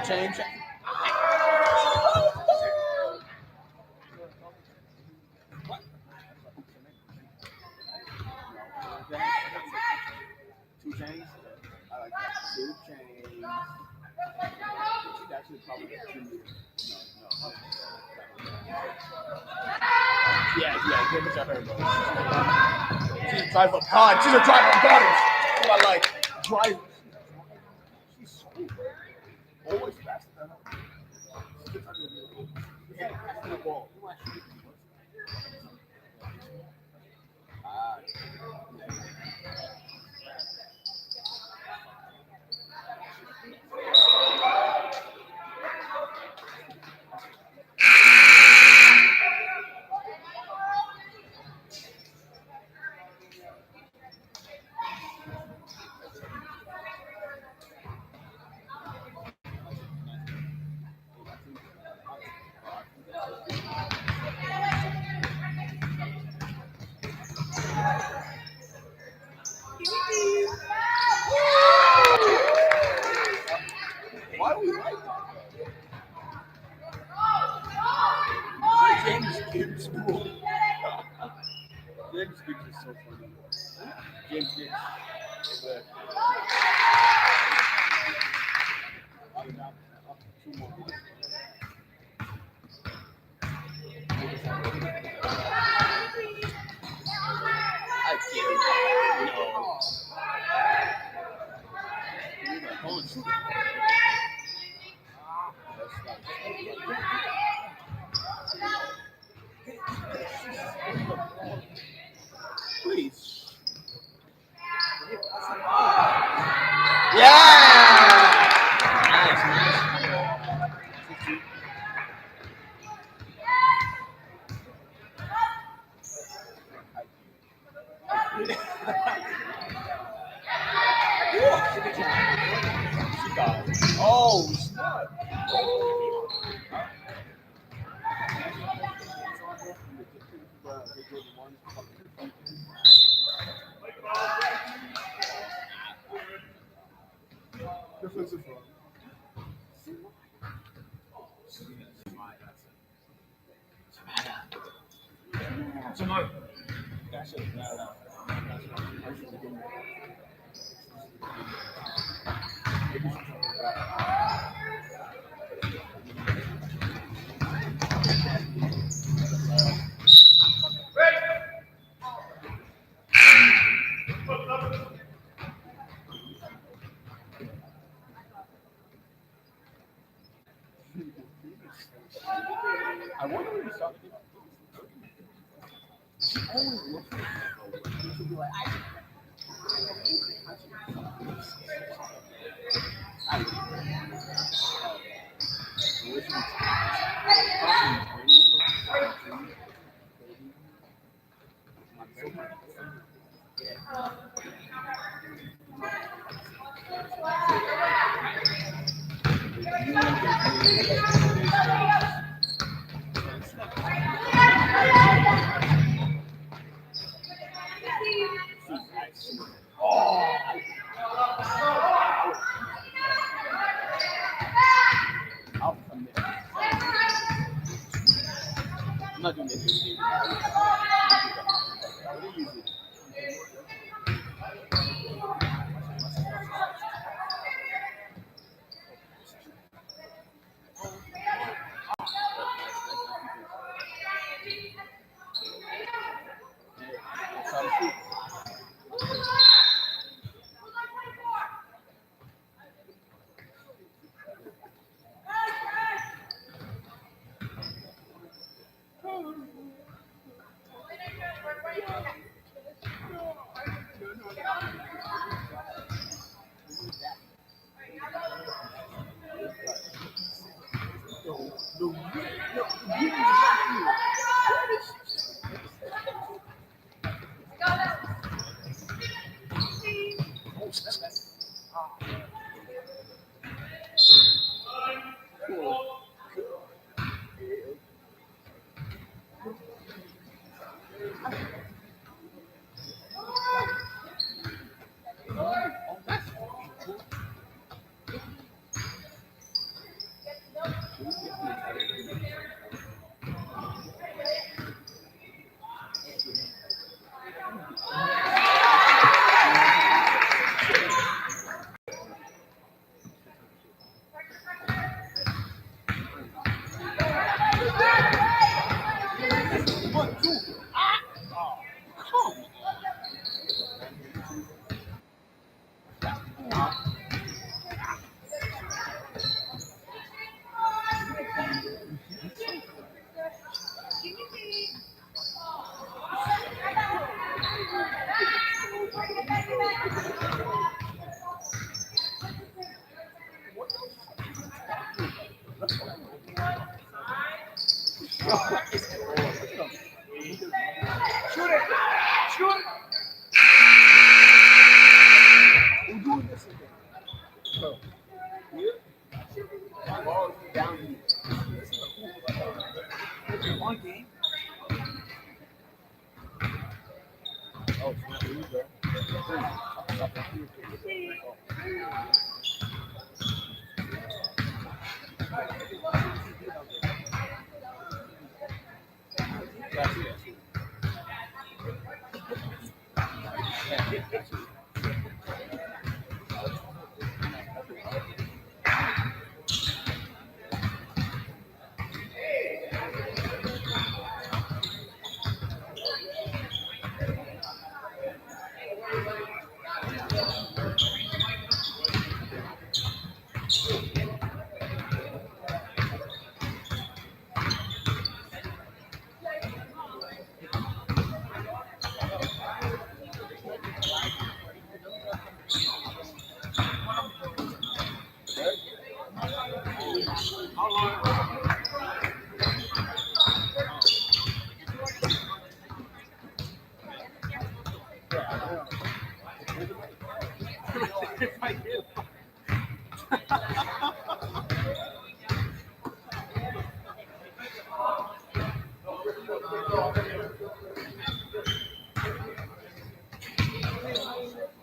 Change. Two chains. I like that. Two chains. She's actually probably 2 meters. No. Yeah. Give it to her, bro. She's a drive up god. She's a drive up goddess. I like drive. She's so good. Always faster than her. Yeah, the ball. Why do we like that? James Gibbs cool. James Gibbs is so funny. James Gibbs. Two more. I can't. No. Tonight. That shit is bad. I should begin with. I wonder where you saw it. You should be like, I'm not doing this.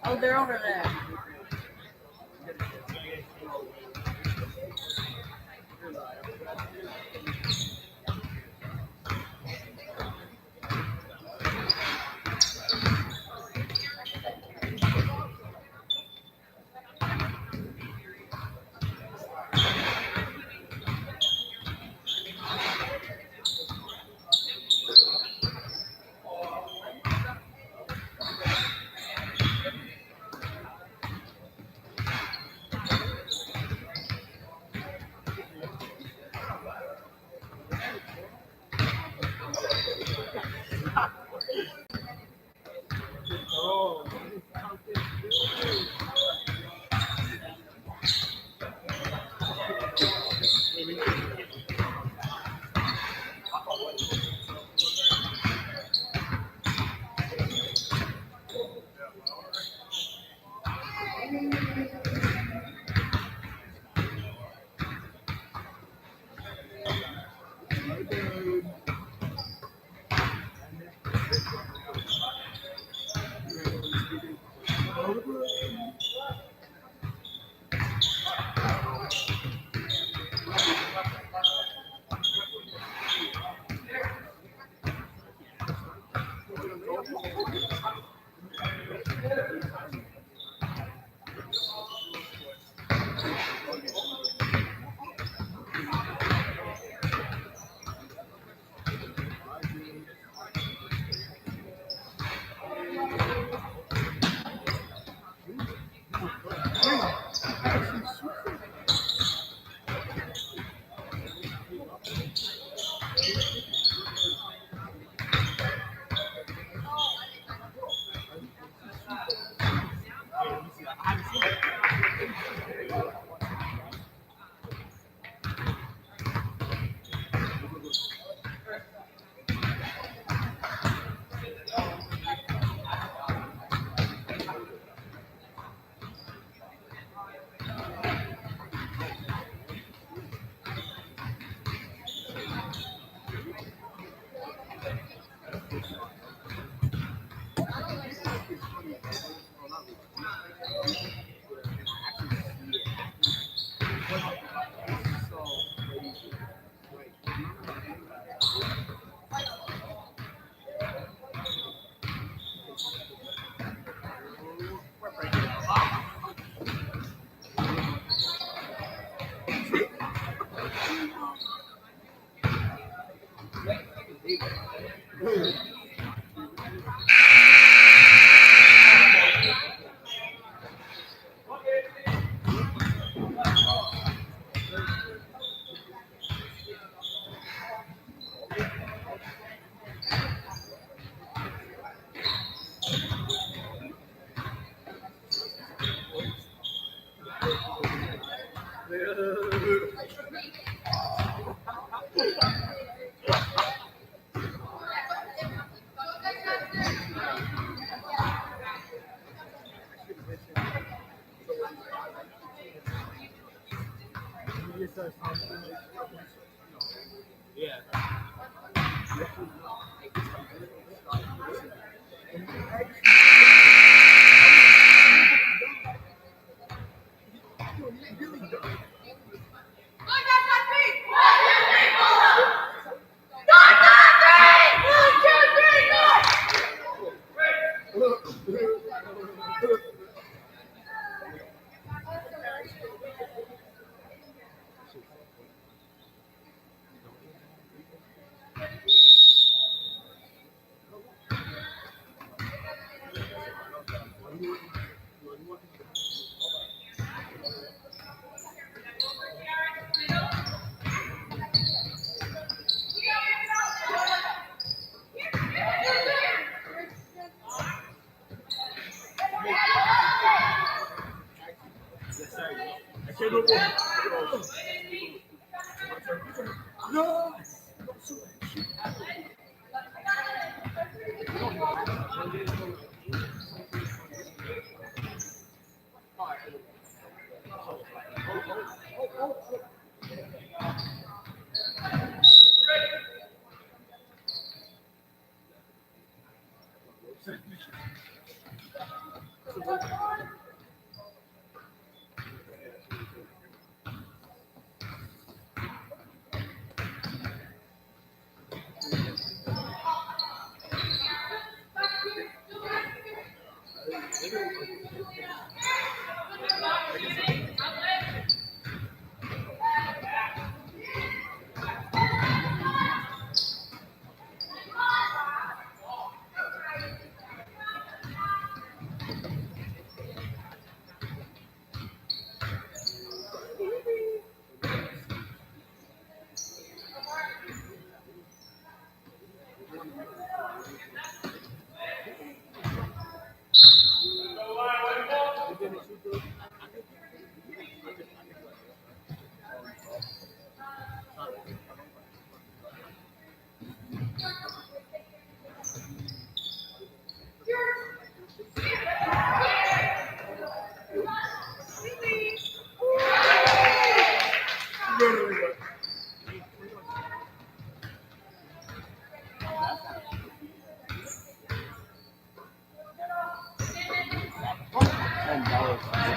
Oh, they're over there. Oh.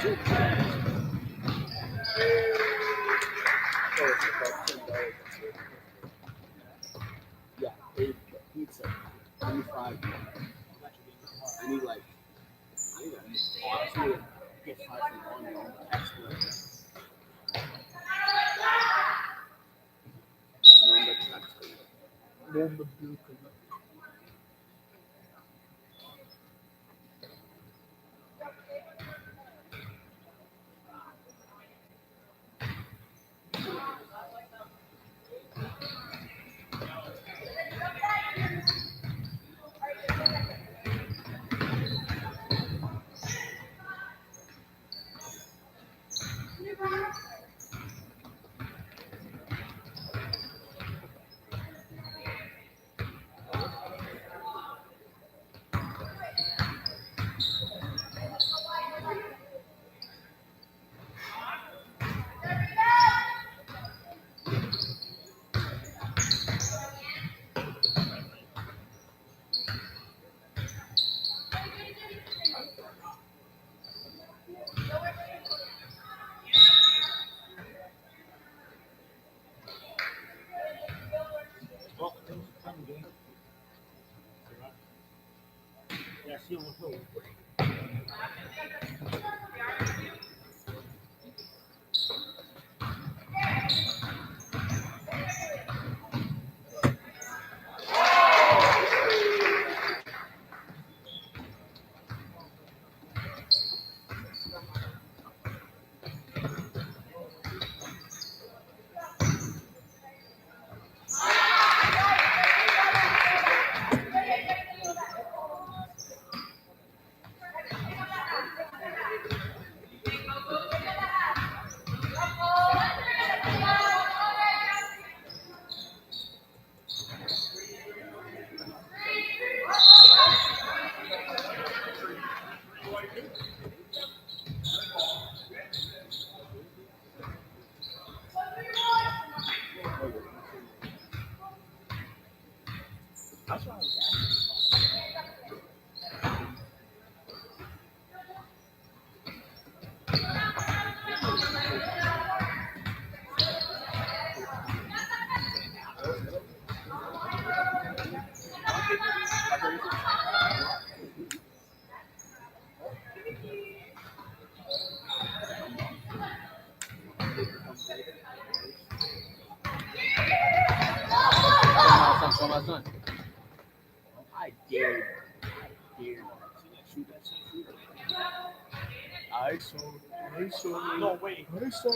Yeah, pizza, 25. I need like, honestly, get 5 from one extra. Yeah, she was cool. That's what I was asking. Show my son. I dare. Shoot that shit. I saw. No, wait. I saw.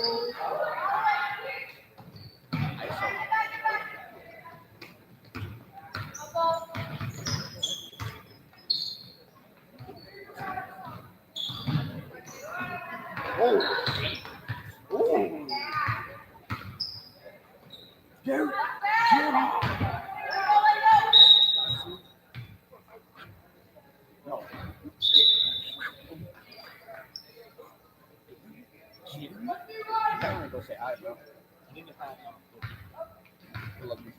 Oh. Oh. Jerry. No. I gotta go say hi, bro. I need to find out. I love you.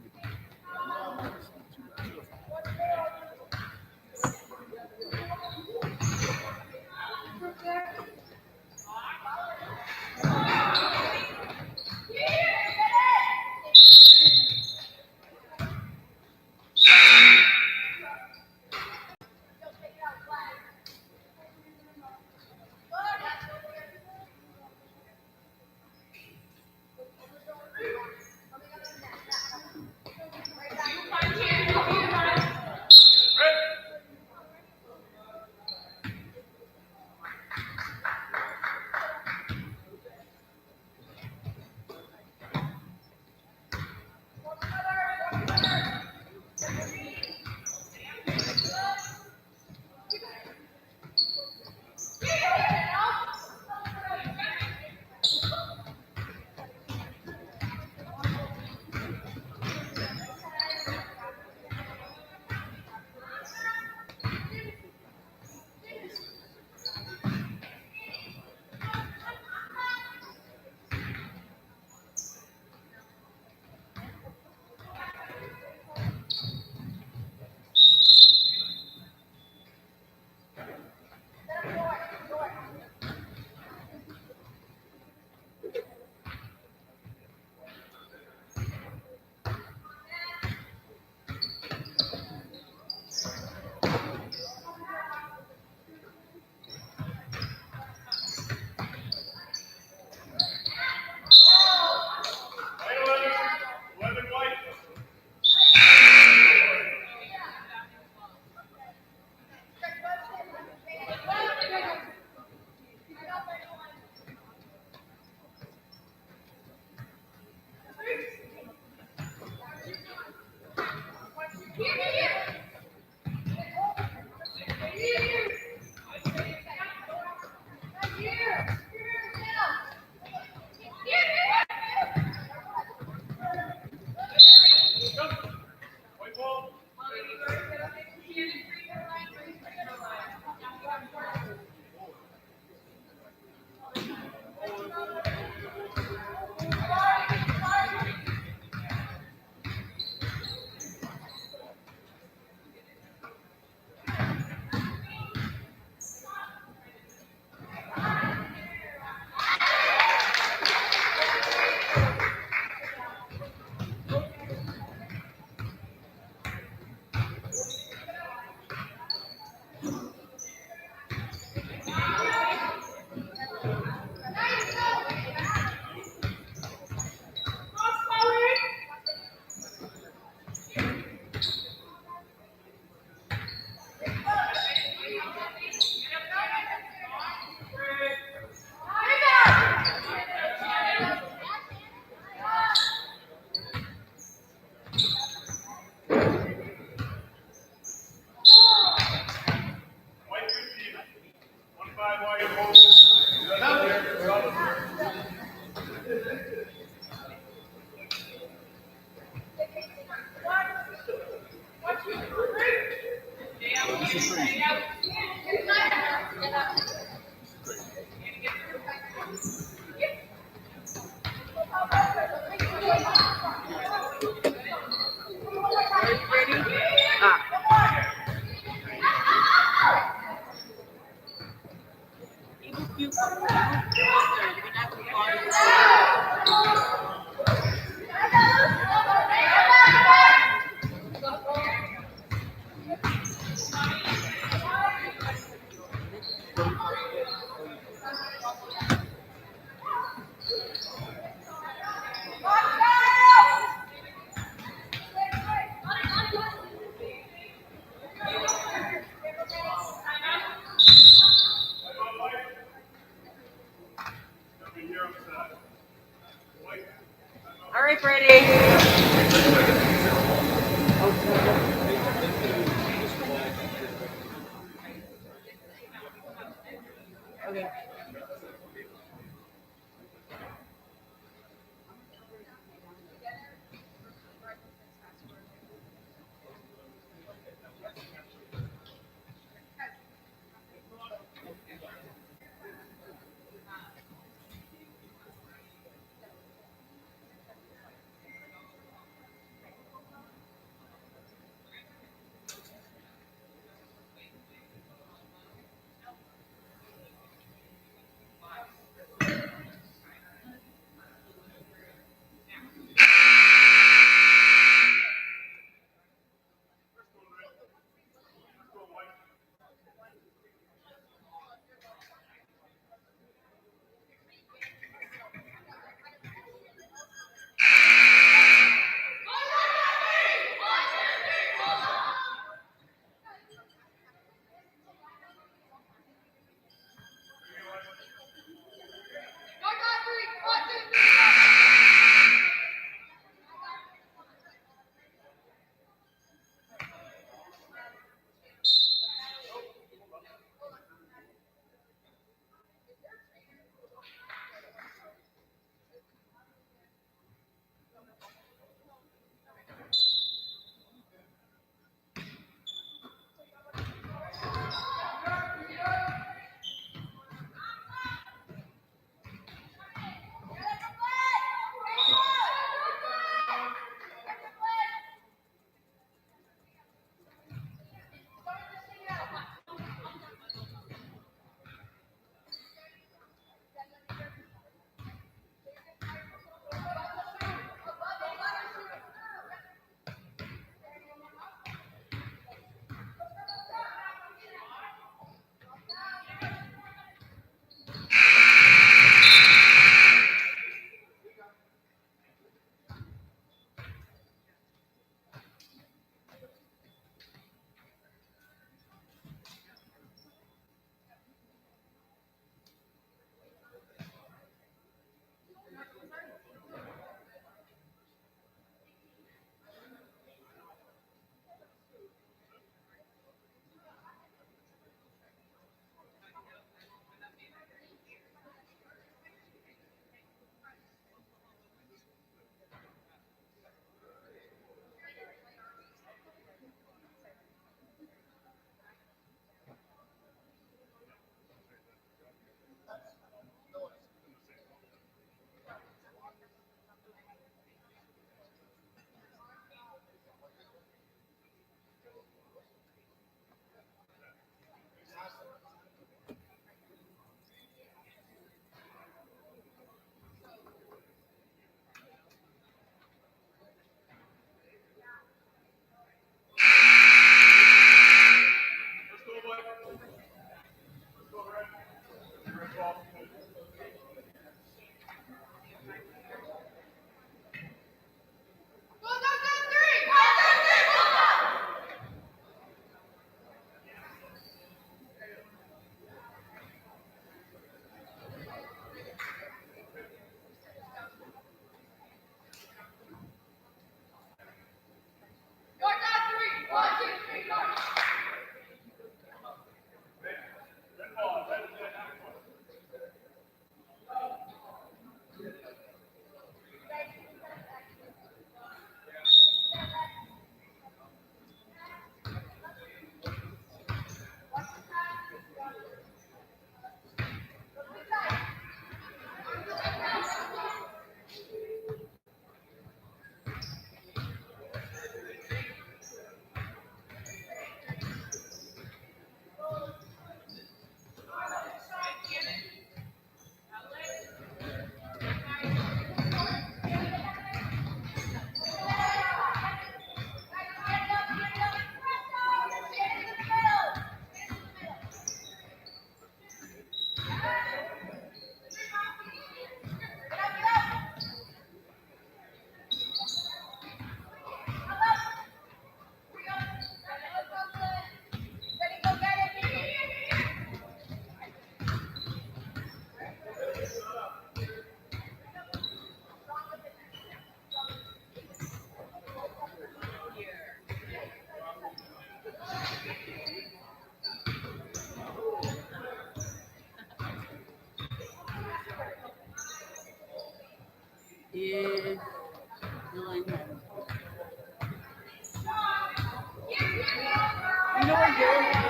know where you're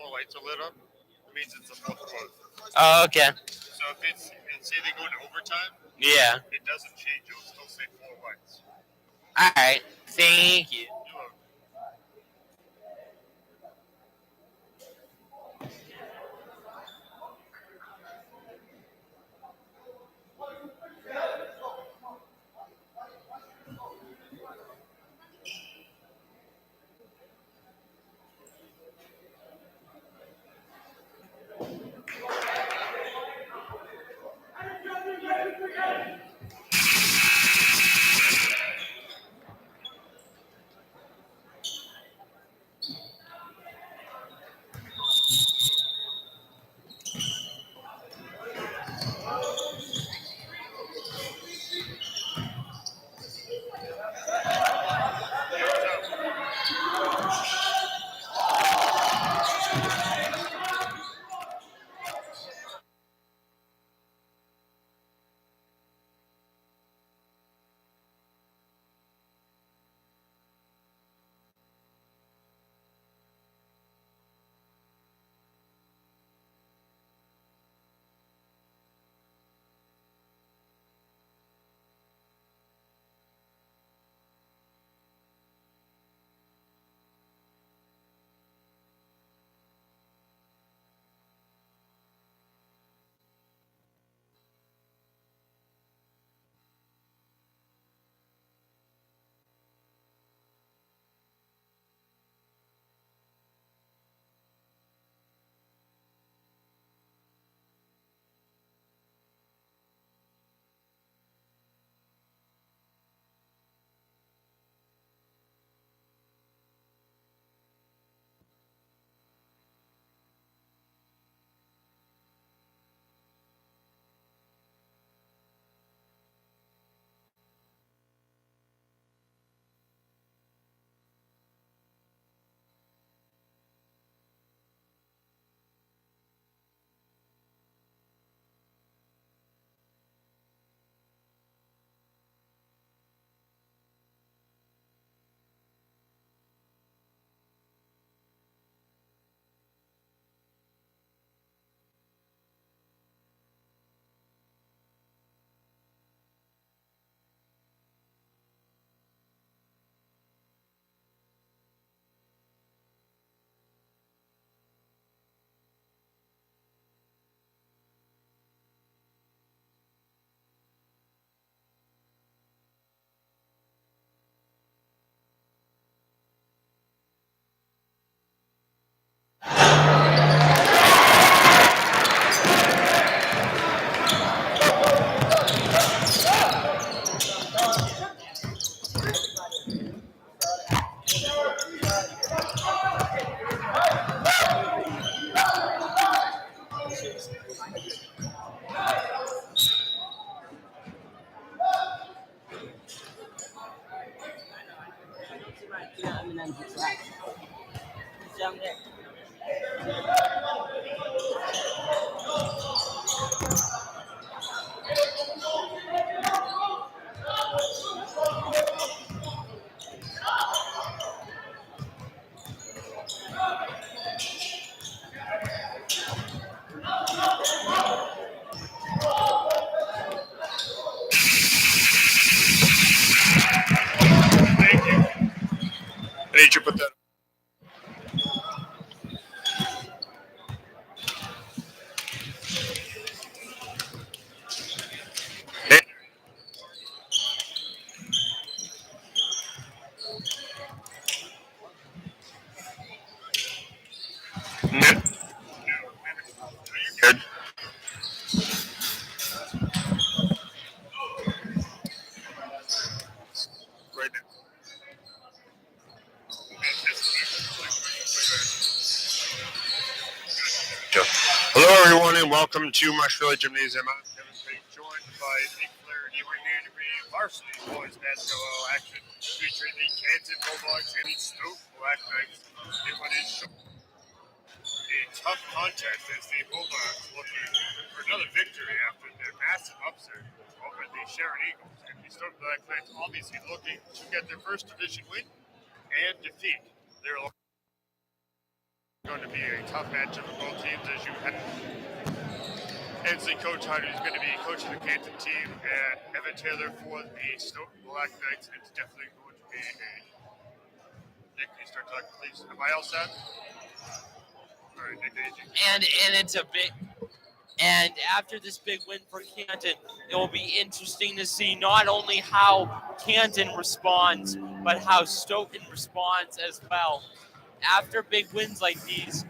All lights are lit up, it means it's the fourth quarter. Oh, okay. So if it's, and say they go into overtime, Yeah. it doesn't change. It'll still say four lights. All right. Thank you. You're welcome. Thank you. I need you to put that. Hey. No. Good. Right now. Hello, everyone, and welcome to Marshville Gymnasium. I'm Kevin Pate, joined by Nick Flaherty. We're here to bring Varsity boys basketball action featuring the Canton Bulldogs and the Stoughton Black Knights. It was a tough contest as the Bulldogs looking for another victory after their massive upset over the Sharon Eagles. And the Stoughton Black Knights obviously looking to get their first division win and defeat their Going to be a tough matchup for both teams as you head. As the coach Hunter is going to be coaching the Canton team, and Evan Taylor for the Stoughton Black Knights. It's definitely going to be a. Nick, can you start talking, please? Am I all set? All right, Nick, And it's a big. And after this big win for Canton, it will be interesting to see not only how Canton responds, but how Stoughton responds as well. After big wins like these,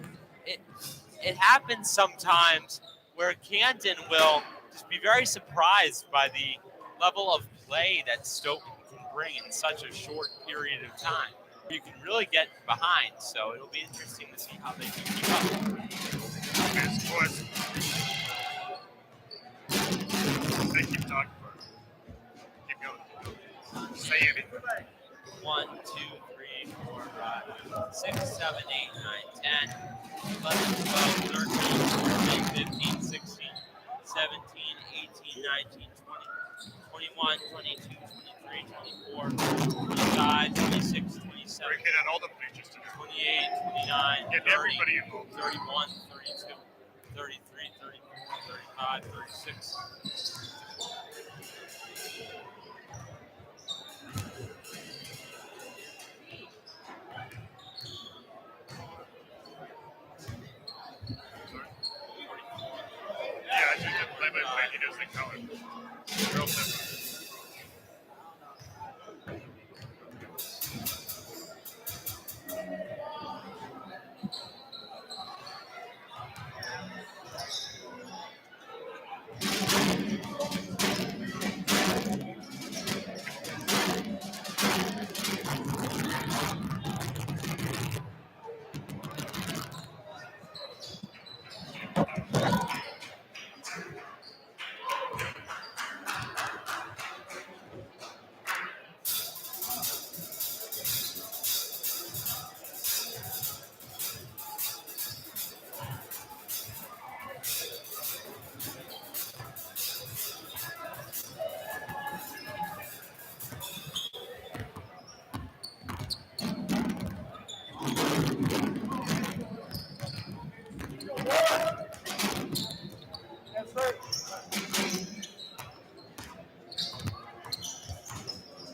it happens sometimes where Canton will just be very surprised by the level of play that Stoughton can bring in such a short period of time. You can really get behind, so it'll be interesting to see how they can keep up. Yes, boys. They keep talking for it. Keep going. Say it. 1, 2, 3, 4, 5, 6, 7, 8, 9, 10, 11, 12, 13, 14, 15, 16, 17, 18, 19, 20, 21, 22, 23, 24, 25, 26, 27, We're hitting on all the bleachers today. 28, 29, Get 30, everybody involved. 31, 32, 33, 34, 35, 36. Yeah, I think that play by play, he doesn't count it. Real simple.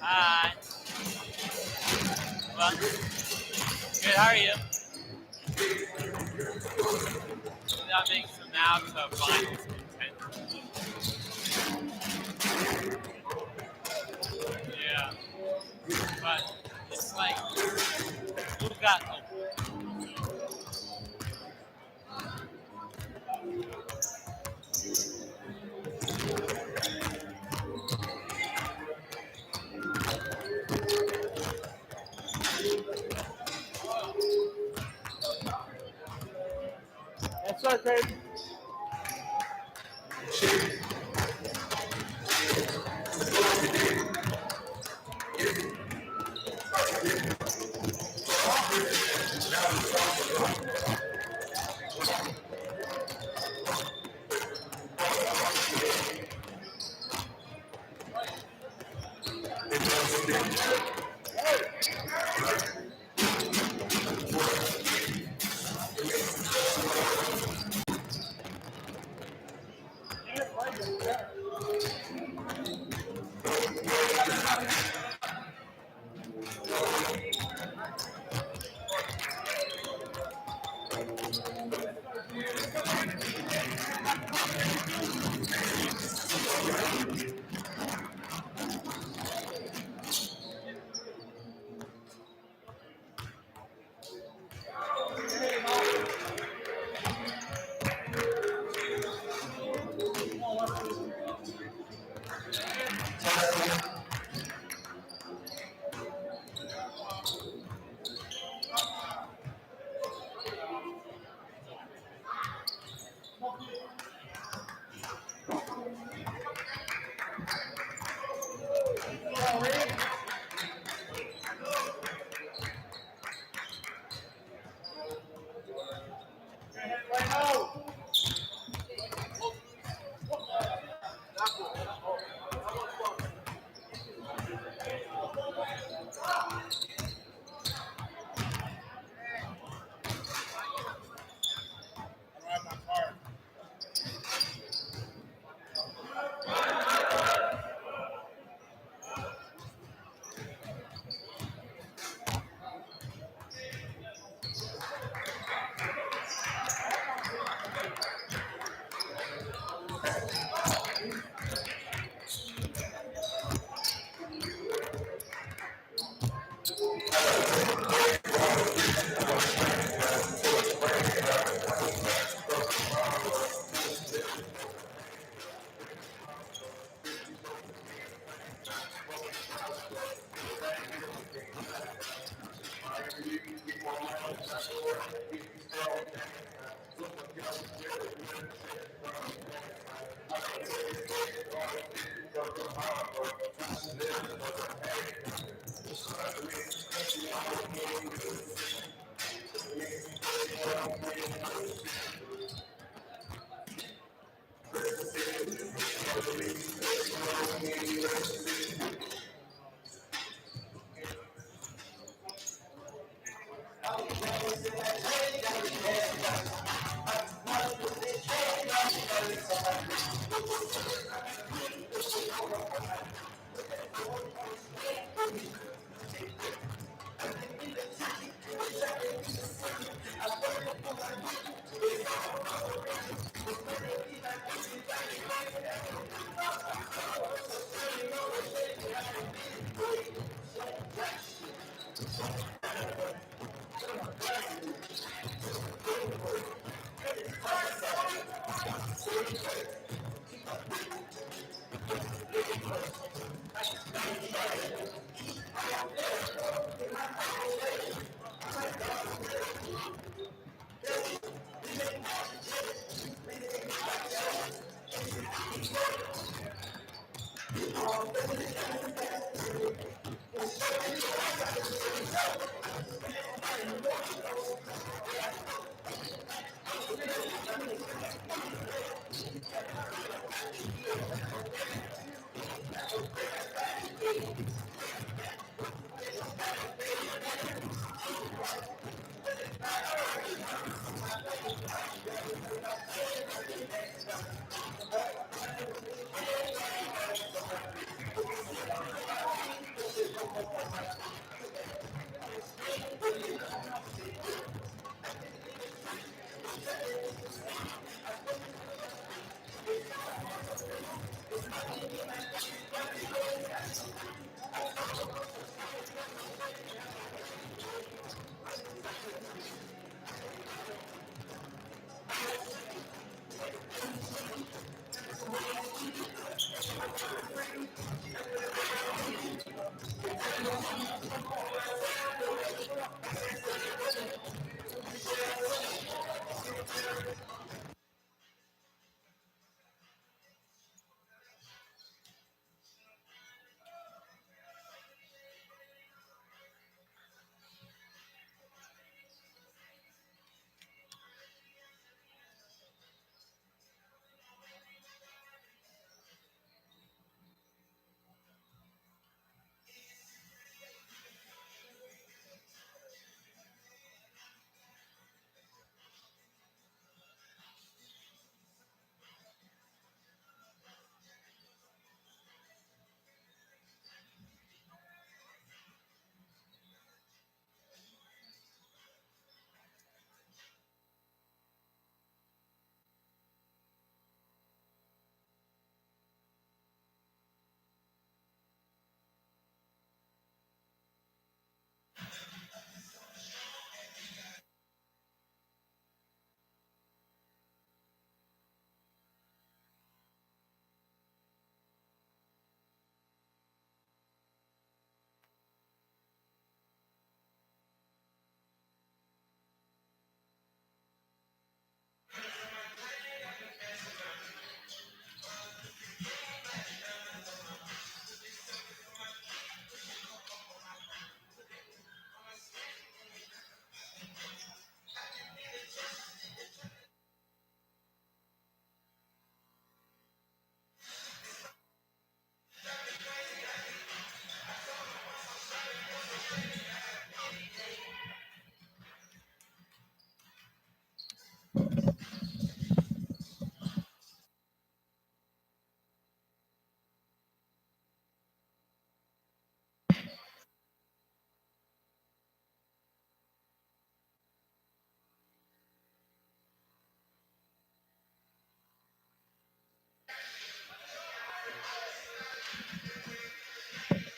Hi. Well, good. How are you? That makes them out to finals contender. Yeah, but it's like who got That's right, baby.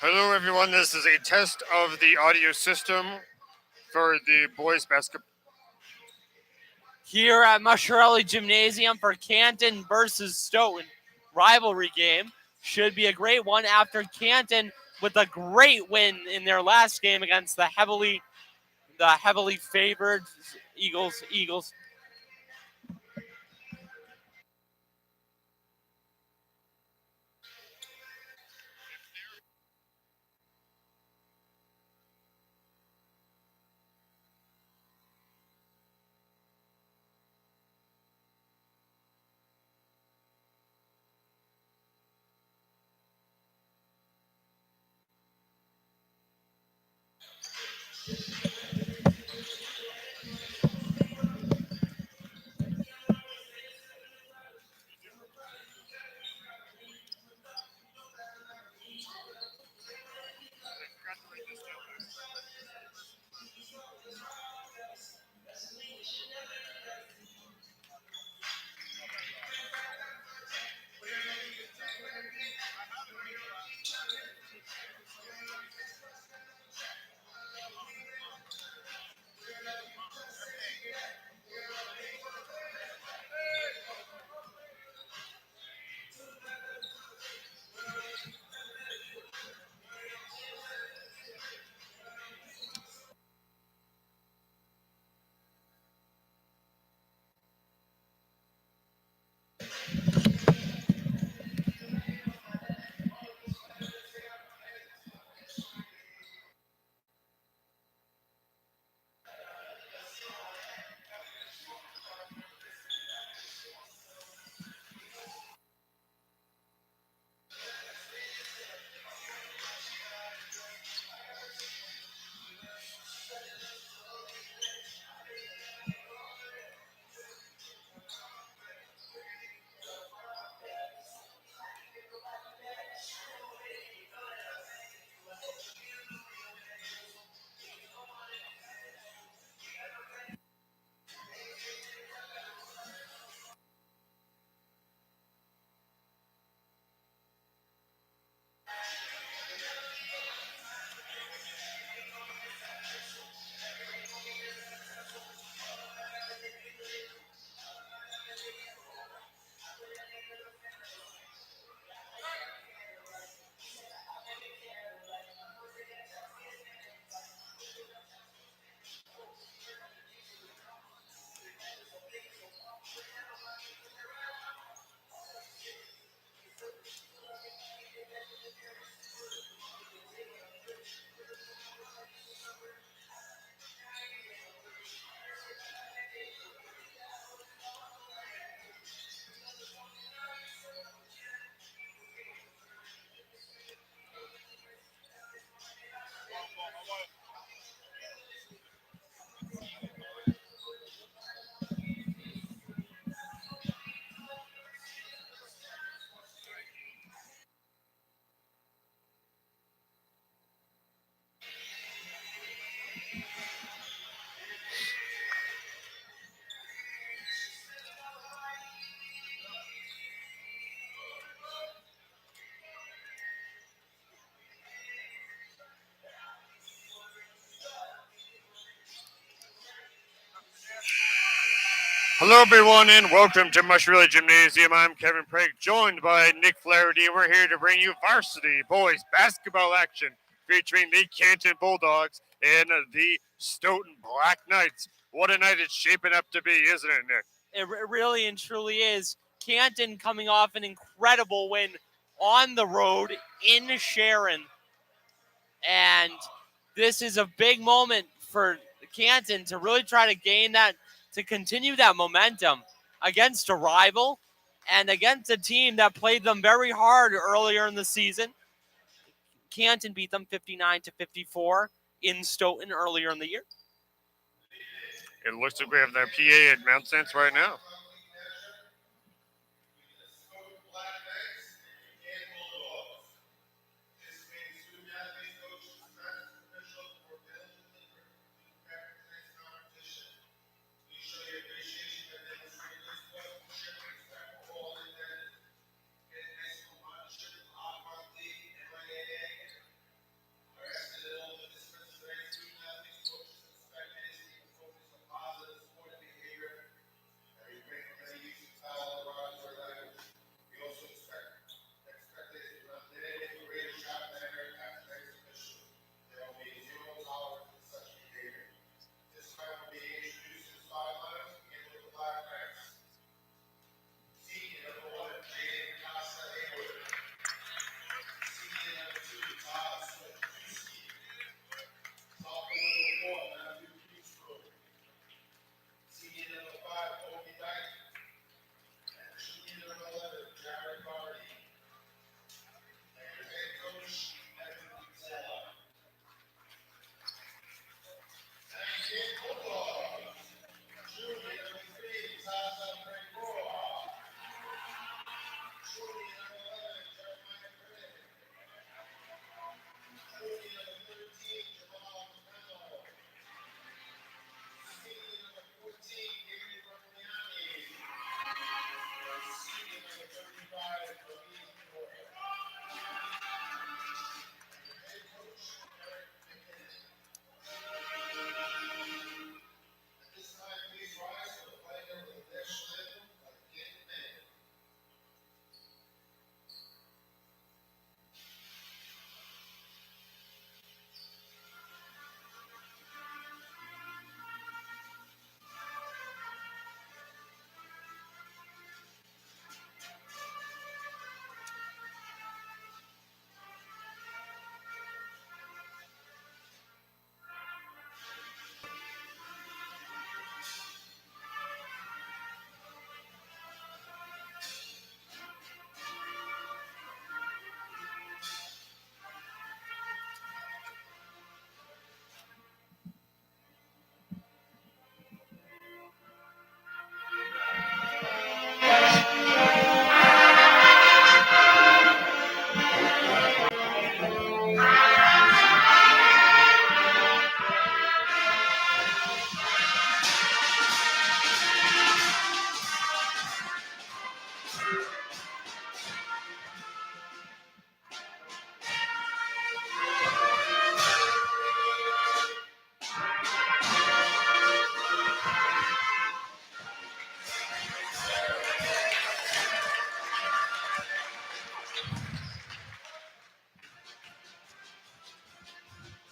Hello, everyone. This is a test of the audio system for the boys basketball. Here at Musharelli Gymnasium for Canton versus Stoughton rivalry game. Should be a great one after Canton with a great win in their last game against the heavily favored Eagles. Hello, everyone, and welcome to Musharelli Gymnasium. I'm Kevin Craig, joined by Nick Flaherty. We're here to bring you varsity boys basketball action featuring the Canton Bulldogs and the Stoughton Black Knights. What a night it's shaping up to be, isn't it, Nick? It really and truly is. Canton coming off an incredible win on the road in Sharon. And this is a big moment for Canton to really try to gain that, to continue that momentum against a rival and against a team that played them very hard earlier in the season. Canton beat them 59-54 in Stoughton earlier in the year. It looks like we have their PA at Mount Sense right now.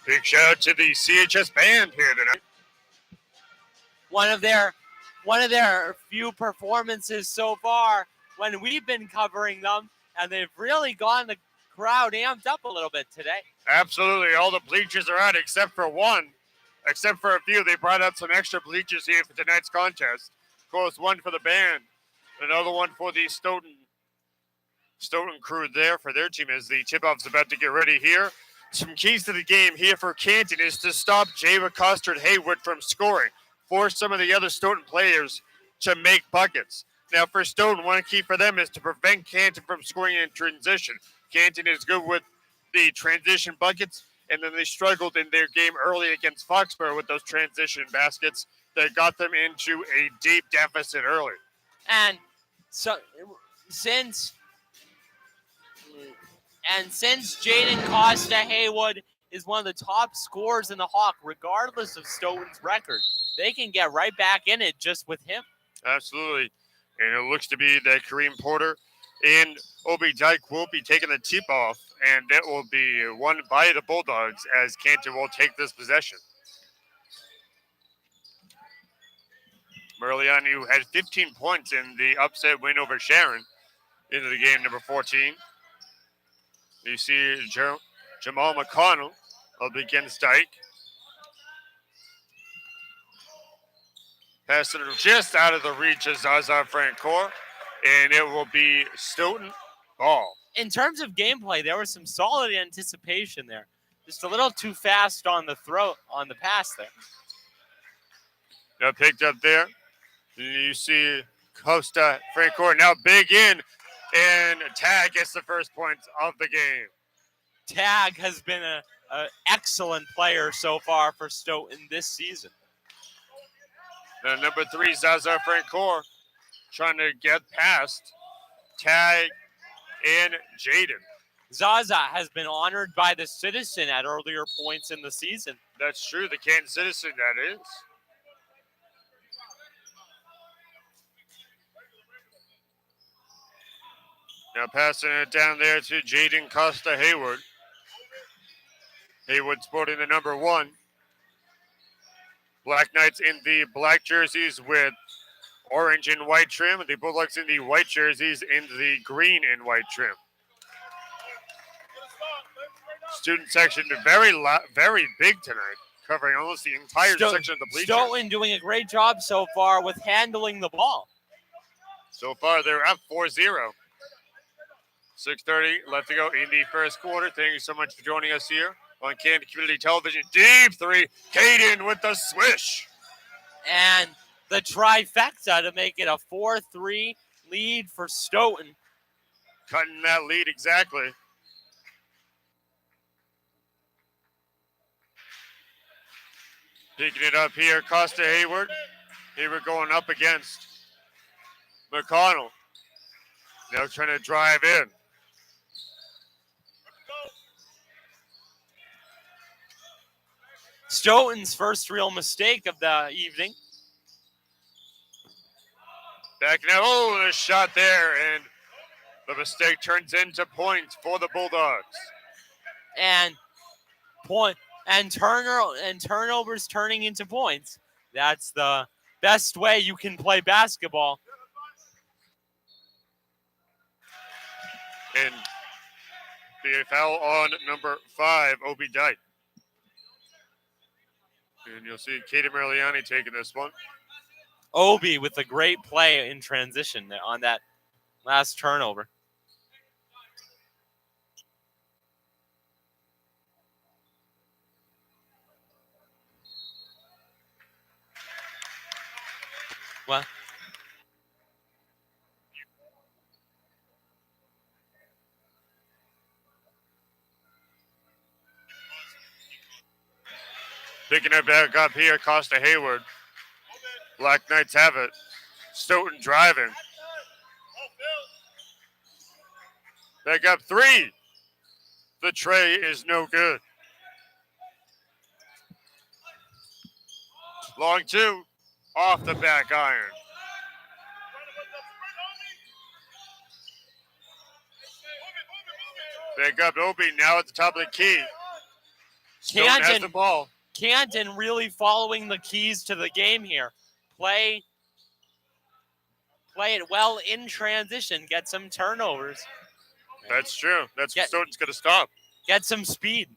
Big shout out to the CHS band here tonight. One of their few performances so far when we've been covering them, and they've really gotten the crowd amped up a little bit today. Absolutely. All the bleachers are out except for one. Except for a few. They brought out some extra bleachers here for tonight's contest. Of course, one for the band. Another one for the Stoughton crew there for their team as the tip-off's about to get ready here. Some keys to the game here for Canton is to stop Jay Acosta and Haywood from scoring. Force some of the other Stoughton players to make buckets. Now for Stoughton, one key for them is to prevent Canton from scoring in transition. Canton is good with the transition buckets, and then they struggled in their game early against Foxborough with those transition baskets that got them into a deep deficit early. And so since Jaden Costa Haywood is one of the top scorers in the Hawk, regardless of Stoughton's record, they can get right back in it just with him. Absolutely. And it looks to be that Kareem Porter and Obi Dyke will be taking the tip off, and that will be won by the Bulldogs as Canton will take this possession. Merliani, who had 15 points in the upset win over Sharon into the game number 14. You see Jamal McConnell up against Dyke. Pass it just out of the reach of Zaza Francoeur, and it will be Stoughton ball. In terms of gameplay, there was some solid anticipation there. Just a little too fast on the pass there. Now picked up there. You see Costa Francoeur now big in, and Tag gets the first points of the game. Tag has been an excellent player so far for Stoughton this season. Now number 3, Zaza Francoeur, trying to get past Tag and Jaden. Zaza has been honored by the Citizen at earlier points in the season. That's true, the Canton Citizen, that is. Now passing it down there to Jaden Costa Haywood. Haywood sporting the number 1. Black Knights in the black jerseys with orange and white trim. The Bulldogs in the white jerseys in the green and white trim. Student section very big tonight, covering almost the entire section of the bleachers. Stoughton doing a great job so far with handling the ball. So far, they're up 4-0. 6:30 left to go in the first quarter. Thank you so much for joining us here on Canton Community Television. Deep 3, Caden with the swish. And the trifecta to make it a 4-3 lead for Stoughton. Cutting that lead exactly. Picking it up here, Costa Hayward. Hayward going up against McConnell. Now trying to drive in. Stoughton's first real mistake of the evening. Back now, oh, the shot there, and the mistake turns into points for the Bulldogs. And turnovers turning into points. That's the best way you can play basketball. And the foul on number 5, Obi Dyke. And you'll see Katie Merliani taking this one. Obi with a great play in transition there on that last turnover. What? Picking it back up here, Costa Hayward. Black Knights have it. Stoughton driving. Back up 3. The tray is no good. Long 2. Off the back iron. Back up Obi now at the top of the key. Stoughton has the ball. Canton really following the keys to the game here. Play it well in transition. Get some turnovers. That's true. That's what Stoughton's going to stop. Get some speed.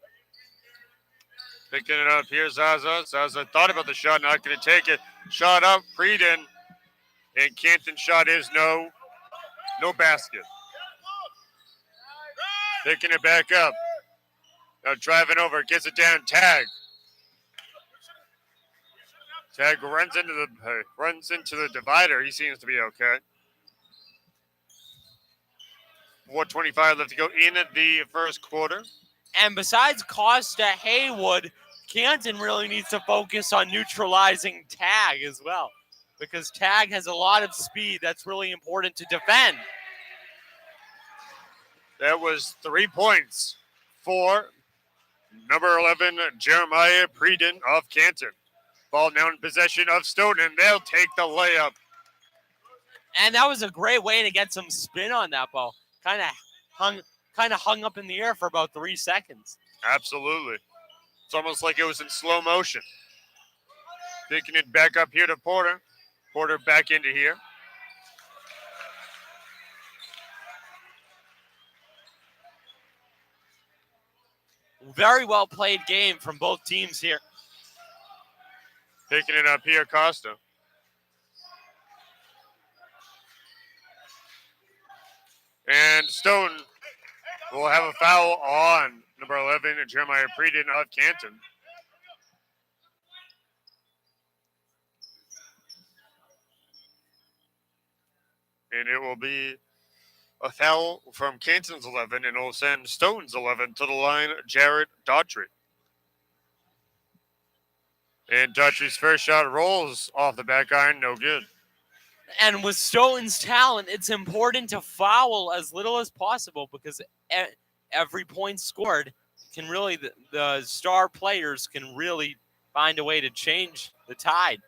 Picking it up here, Zaza. Zaza thought about the shot, not going to take it. Shot up, Frieden. And Canton shot is no basket. Picking it back up. Now driving over, gets it down, Tag. Tag runs into the divider. He seems to be okay. 4:25 left to go in the first quarter. And besides Costa Haywood, Canton really needs to focus on neutralizing Tag as well, because Tag has a lot of speed that's really important to defend. That was 3 points for number 11, Jeremiah Frieden of Canton. Ball now in possession of Stoughton, and they'll take the layup. And that was a great way to get some spin on that ball. Kind of hung up in the air for about 3 seconds. Absolutely. It's almost like it was in slow motion. Picking it back up here to Porter. Porter back into here. Very well played game from both teams here. Picking it up here, Costa. And Stoughton will have a foul on number 11, Jeremiah Frieden of Canton. And it will be a foul from Canton's 11, and it will send Stoughton's 11 to the line, Jared Daughtry. And Daughtry's first shot rolls off the back iron, no good. And with Stoughton's talent, it's important to foul as little as possible, because every point scored can really, the star players can really find a way to change the tide.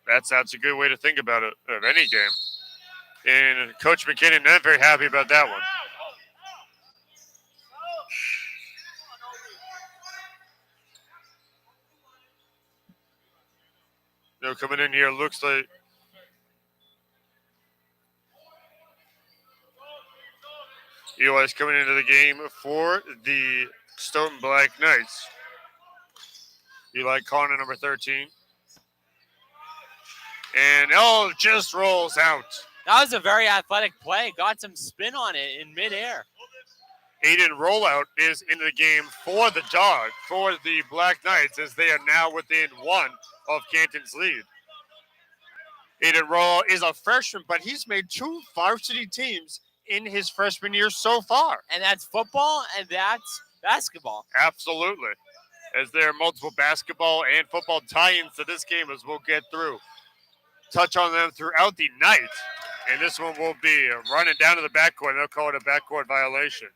That's a good way to think about it of any game. And Coach McKinnon not very happy about that one. No, coming in here looks like Eli's coming into the game for the Stoughton Black Knights. Eli Connor, number 13. And just rolls out. That was a very athletic play. Got some spin on it in midair. Aiden Rollout is in the game for the Black Knights, as they are now within one of Canton's lead. Aiden Rollout is a freshman, but he's made 2 varsity teams in his freshman year so far. And that's football and that's basketball. Absolutely. As there are multiple basketball and football tie-ins to this game, as we'll get through. Touch on them throughout the night. And this one will be running down to the backcourt. They'll call it a backcourt violation.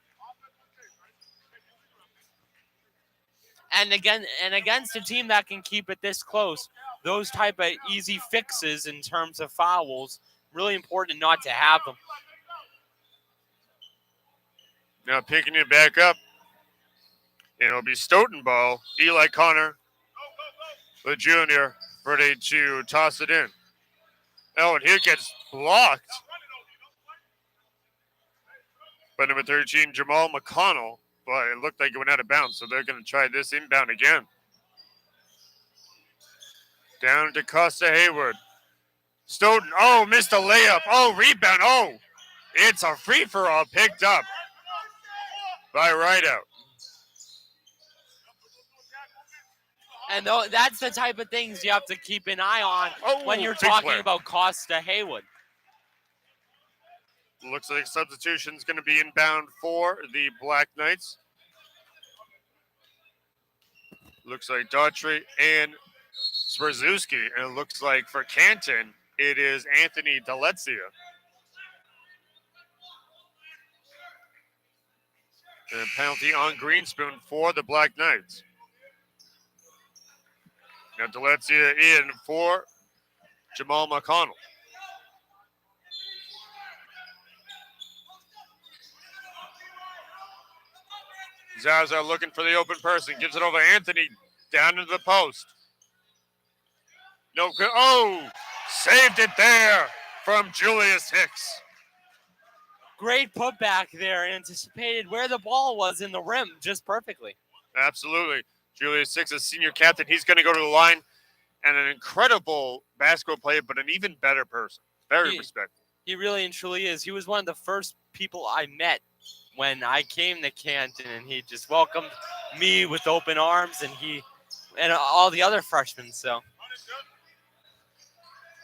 And against a team that can keep it this close, those type of easy fixes in terms of fouls, really important not to have them. Now picking it back up. And it'll be Stoughton ball. Eli Connor, the junior, ready to toss it in. Oh, and here gets blocked by number 13, Jamal McConnell. But it looked like it went out of bounds, so they're going to try this inbound again. Down to Costa Haywood. Stoughton, missed a layup. Rebound. It's a free-for-all picked up by Rideout. And that's the type of things you have to keep an eye on when you're talking about Costa Haywood. Looks like substitution's going to be inbound for the Black Knights. Looks like Daughtry and Swarzewski. And it looks like for Canton, it is Anthony D'Alezia. And a penalty on Greenspoon for the Black Knights. Now D'Alezia in for Jamal McConnell. Zaza looking for the open person. Gives it over Anthony. Down into the post. No good. Oh! Saved it there from Julius Hicks. Great putback there. Anticipated where the ball was in the rim just perfectly. Absolutely. Julius Hicks, a senior captain. He's going to go to the line. And an incredible basketball player, but an even better person. Very respectful. He really and truly is. He was one of the first people I met when I came to Canton, and he just welcomed me with open arms, and all the other freshmen. So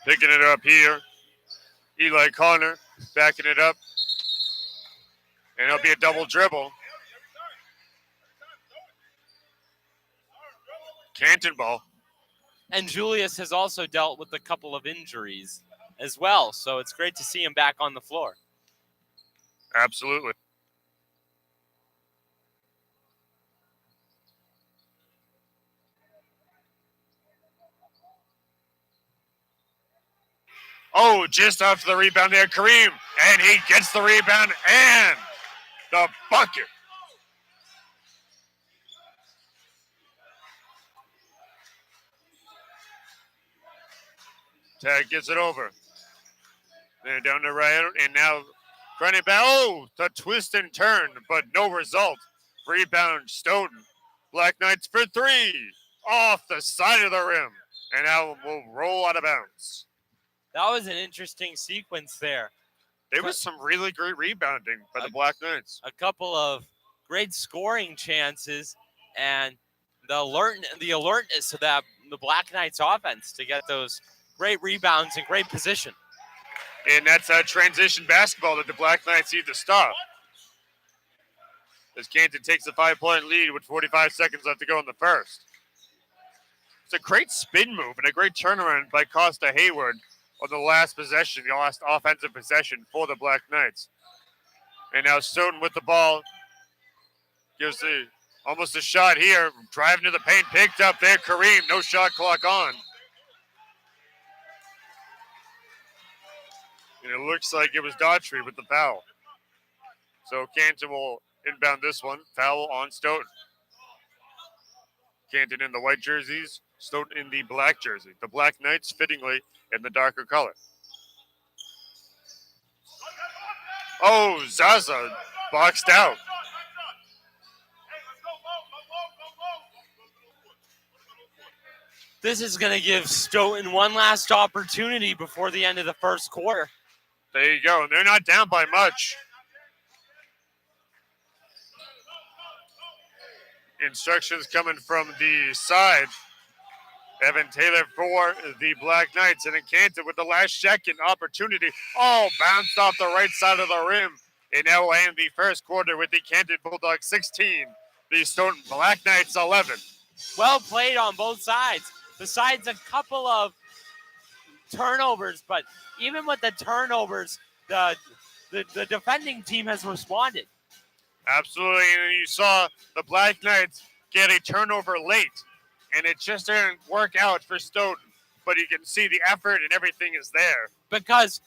picking it up here, Eli Connor backing it up, and it'll be a double dribble. Canton ball. And Julius has also dealt with a couple of injuries as well, so it's great to see him back on the floor. Absolutely. Oh, just after the rebound there, Kareem, and he gets the rebound and the bucket. Tag gets it over. They're down the right, and now running back. Oh, the twist and turn, but no result. Rebound, Stoughton. Black Knights for three. Off the side of the rim. And now will roll out of bounds. That was an interesting sequence there. There was some really great rebounding by the Black Knights. A couple of great scoring chances, and the alertness of the Black Knights offense to get those great rebounds and great position. And that's a transition basketball that the Black Knights need to stop. As Canton takes a 5-point lead with 45 seconds left to go in the first. It's a great spin move and a great turnaround by Costa Hayward on the last possession, the last offensive possession for the Black Knights. And now Stoughton with the ball. Gives almost a shot here. Driving to the paint, picked up there. Kareem, no shot clock on. And it looks like it was Daughtry with the foul. So Canton will inbound this one. Foul on Stoughton. Canton in the white jerseys, Stoughton in the black jersey. The Black Knights fittingly in the darker color. Oh, Zaza boxed out. This is going to give Stoughton one last opportunity before the end of the first quarter. There you go. They're not down by much. Instructions coming from the side. Evan Taylor for the Black Knights. And in Canton with the last second opportunity. Oh, bounced off the right side of the rim. And now we'll end the first quarter with the Canton Bulldogs 16. The Stoughton Black Knights 11. Well played on both sides. Besides a couple of turnovers, but even with the turnovers, the defending team has responded. Absolutely, and you saw the Black Knights get a turnover late, and it just didn't work out for Stoughton. But you can see the effort and everything is there. Because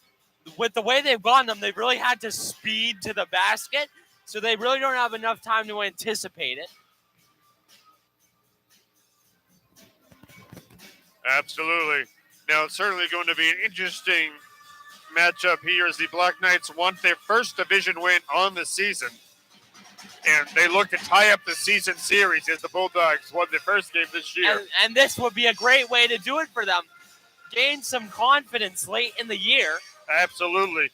with the way they've gone them, they've really had to speed to the basket, so they really don't have enough time to anticipate it. Absolutely. Now, it's certainly going to be an interesting matchup here as the Black Knights want their first division win on the season. And they look to tie up the season series as the Bulldogs won their first game this year. And this would be a great way to do it for them. Gain some confidence late in the year. Absolutely.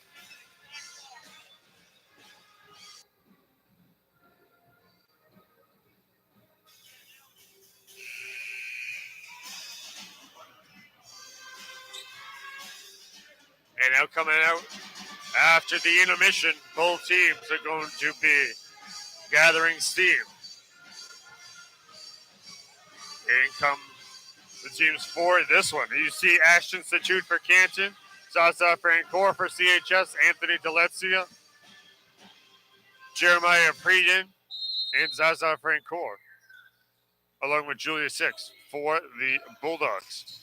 And now coming out after the intermission, both teams are going to be gathering steam. In come the teams for this one. You see Ashton Satute for Canton, Zaza Francoeur for CHS, Anthony Delezia, Jeremiah Preden, and Zaza Francoeur, along with Julius Hicks for the Bulldogs.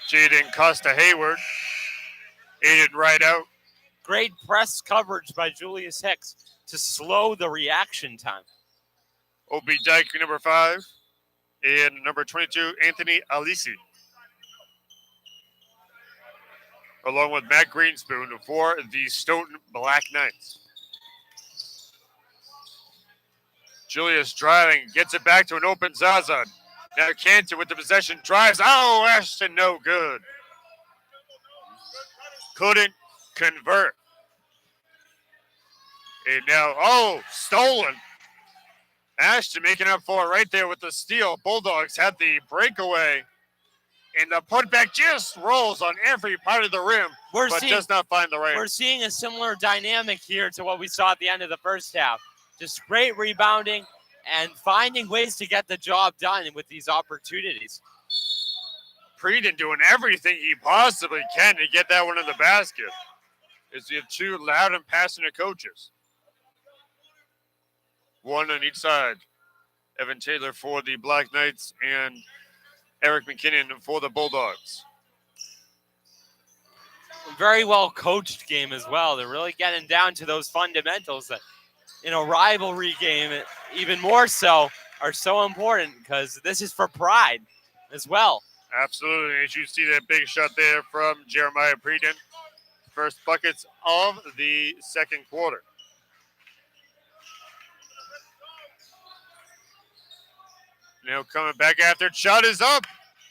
Jaden Costa Hayward, Aiden right out. Great press coverage by Julius Hicks to slow the reaction time. Obi Dyke, number 5. And number 22, Anthony Alisi. Along with Matt Greenspoon for the Stoughton Black Knights. Julius driving, gets it back to an open Zaza. Now Canton with the possession, drives. Oh, Ashton, no good. Couldn't convert. And now, stolen. Ashton making up for it right there with the steal. Bulldogs had the breakaway. And the putback just rolls on every part of the rim, does not find the right. We're seeing a similar dynamic here to what we saw at the end of the first half. Just great rebounding and finding ways to get the job done with these opportunities. Preeden doing everything he possibly can to get that one in the basket. As you have two loud and passionate coaches. One on each side. Evan Taylor for the Black Knights and Eric McKinnon for the Bulldogs. Very well coached game as well. They're really getting down to those fundamentals that in a rivalry game, even more so, are so important because this is for pride as well. Absolutely. As you see that big shot there from Jeremiah Preeden. First buckets of the second quarter. Now coming back after, shot is up.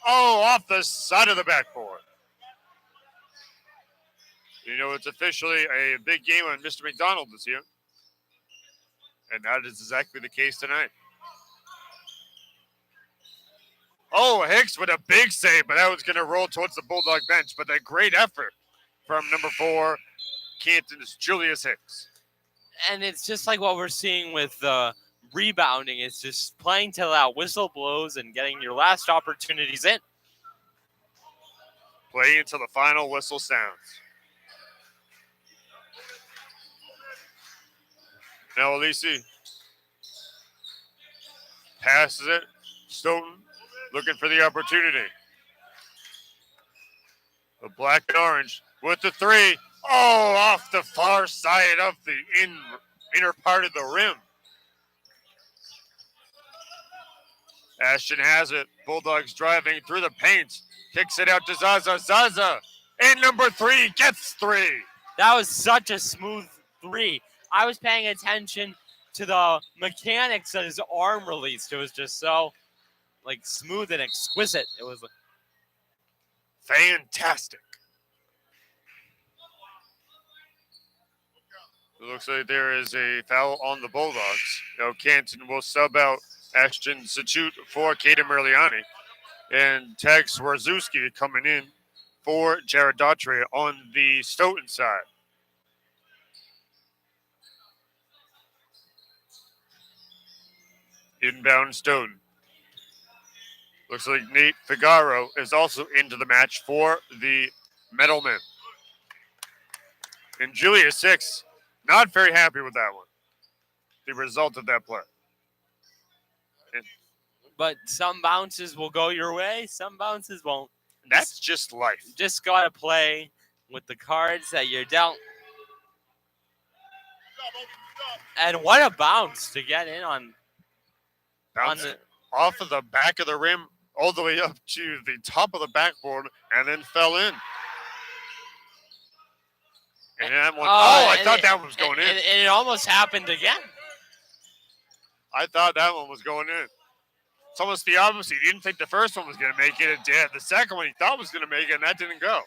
Off the side of the backboard. It's officially a big game on Mr. McDonald this year. And that is exactly the case tonight. Hicks with a big save, but that was going to roll towards the Bulldog bench. But a great effort from number 4, Canton's Julius Hicks. And it's just like what we're seeing with rebounding. It's just playing till that whistle blows and getting your last opportunities in. Play until the final whistle sounds. Now Alisi passes it. Stoughton looking for the opportunity. The black and orange with the 3. Off the far side of the inner part of the rim. Ashton has it. Bulldogs driving through the paint. Kicks it out to Zaza. Zaza. And number 3 gets 3. That was such a smooth 3. I was paying attention to the mechanics of his arm released. It was just so smooth and exquisite. It was fantastic. It looks like there is a foul on the Bulldogs. Now Canton will sub out Ashton Sachut for Caden Merliani. And Tag Swarzewski coming in for Jared Daughtry on the Stoughton side. Inbound Stoughton. Looks like Nate Figaro is also into the match for the Metalmen. And Julius Hicks, not very happy with that one. The result of that play. But some bounces will go your way, some bounces won't. That's just life. Just got to play with the cards that you're dealt. And what a bounce to get in on. Off of the back of the rim, all the way up to the top of the backboard, and then fell in. And that one, I thought that one was going in. And it almost happened again. I thought that one was going in. It's almost the opposite. He didn't think the first one was going to make it. It did. The second one he thought was going to make it, and that didn't go.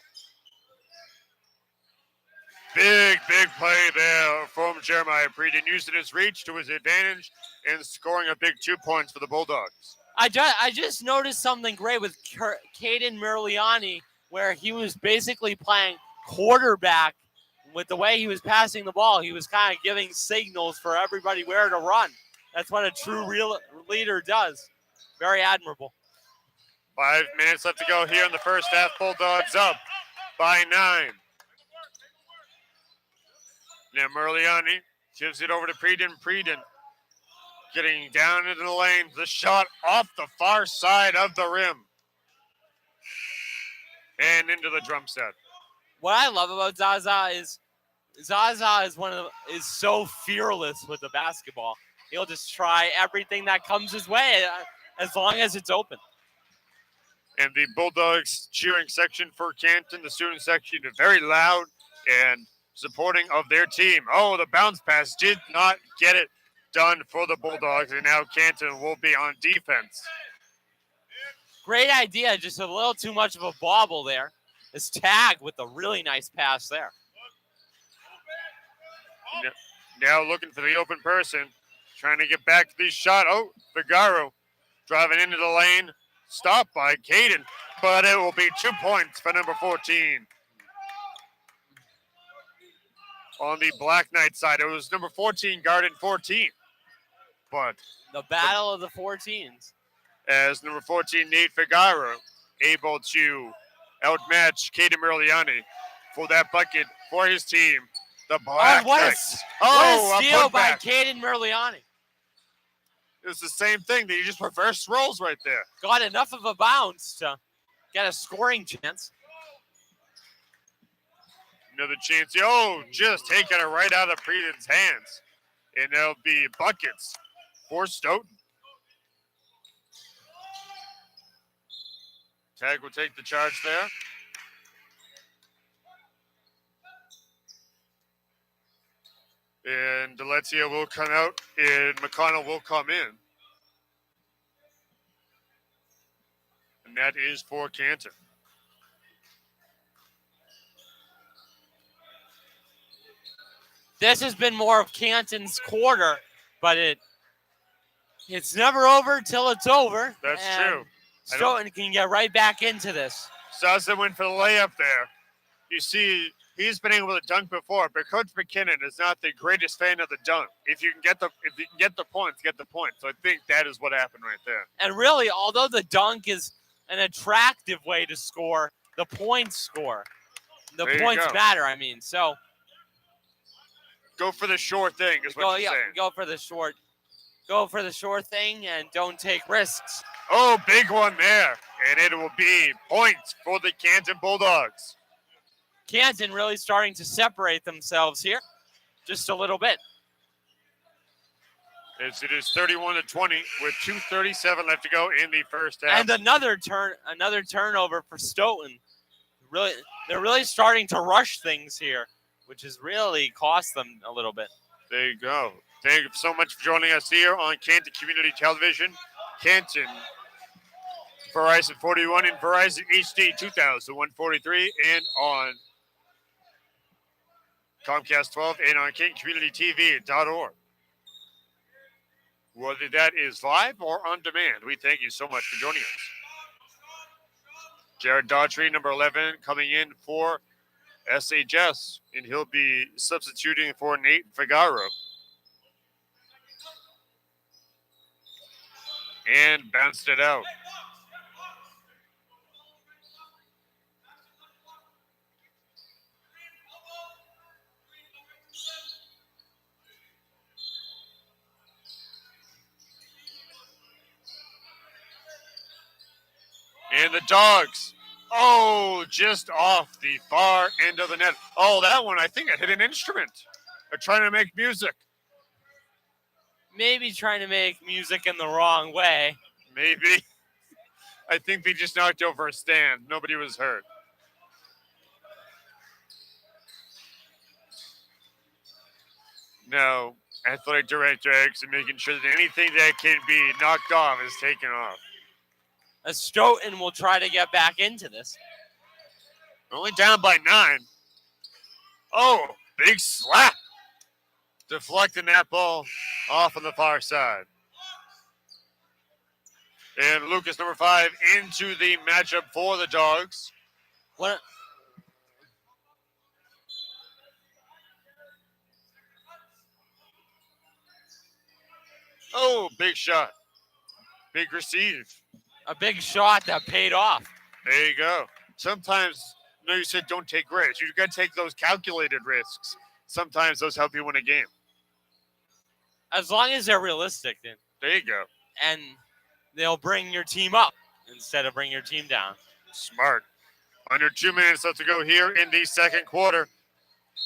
Big play there from Jeremiah Preeden, using his reach to his advantage and scoring a big 2 points for the Bulldogs. I just noticed something great with Caden Merliani, where he was basically playing quarterback with the way he was passing the ball. He was kind of giving signals for everybody where to run. That's what a true real leader does. Very admirable. 5 minutes left to go here in the first half. Bulldogs up by 9. Now Merliani gives it over to Preeden. Preeden getting down into the lane. The shot off the far side of the rim. And into the drum set. What I love about Zaza is so fearless with the basketball. He'll just try everything that comes his way as long as it's open. And the Bulldogs cheering section for Canton, the student section, is very loud and supporting of their team. Oh, the bounce pass did not get it done for the Bulldogs, and now Canton will be on defense. Great idea, just a little too much of a bobble there. This tag with a really nice pass there. Now looking for the open person, trying to get back to the shot. Oh, Figaro driving into the lane, stopped by Caden, but it will be 2 points for number 14. On the Black Knight side, it was number 14 guarding 14. But the battle of the 14s. As number 14, Nate Figaro, able to outmatch Caden Merliani for that bucket for his team. The Black Knights. What a steal by Caden Merliani. It's the same thing. That you just reverse roles right there. Got enough of a bounce to get a scoring chance. Another chance. Oh, just taking it right out of Preden's hands. And there'll be buckets for Stoughton. Tag will take the charge there. And Deletia will come out, and McConnell will come in. And that is for Canton. This has been more of Canton's quarter, but it's never over till it's over. That's true. Stoughton can get right back into this. Sasson went for the layup there. You see, he's been able to dunk before, but Coach McKinnon is not the greatest fan of the dunk. If you can get the points, get the points. So I think that is what happened right there. And really, although the dunk is an attractive way to score, the points score. The points matter, I mean. So go for the sure thing is what you're saying. Go for the short. Go for the sure thing and don't take risks. Oh, big one there. And it will be points for the Canton Bulldogs. Canton really starting to separate themselves here just a little bit. As it is 31-20 with 2:37 left to go in the first half. And another turnover for Stoughton. They're really starting to rush things here, which has really cost them a little bit. There you go. Thank you so much for joining us here on Canton Community Television. Canton, Verizon 41 and Verizon HD 2143, and on Comcast 12 and on CantonCommunityTV.org. Whether that is live or on demand, we thank you so much for joining us. Jared Daughtry, number 11, coming in for SHS, and he'll be substituting for Nate Figaro. And bounced it out. And the Dogs, just off the far end of the net. Oh, that one, I think it hit an instrument. They're trying to make music. Maybe trying to make music in the wrong way. Maybe. I think they just knocked over a stand. Nobody was hurt. No, athletic director actually making sure that anything that can be knocked off is taken off. As Stoughton will try to get back into this. Only down by 9. Oh, big slap. Deflecting that ball off on the far side. And Lucas, number 5, into the matchup for the Dogs. What? Oh, big shot. Big receive. A big shot that paid off. There you go. Sometimes, you said don't take risks. You've got to take those calculated risks. Sometimes those help you win a game. As long as they're realistic, then. There you go. And they'll bring your team up instead of bring your team down. Smart. Under 2 minutes left to go here in the second quarter.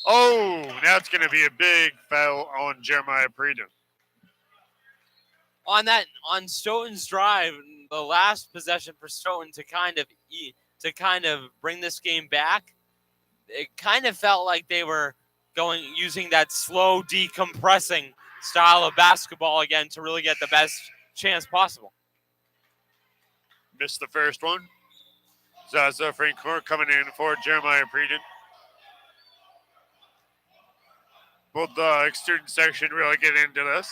Oh, now it's going to be a big foul on Jeremiah Preden. on Stoughton's drive, the last possession for Stoughton to kind of bring this game back, it kind of felt like they were using that slow decompressing style of basketball again to really get the best chance possible. Missed the first one. Zaza Francourt coming in for Jeremiah Preedon. Both the student section really get into this.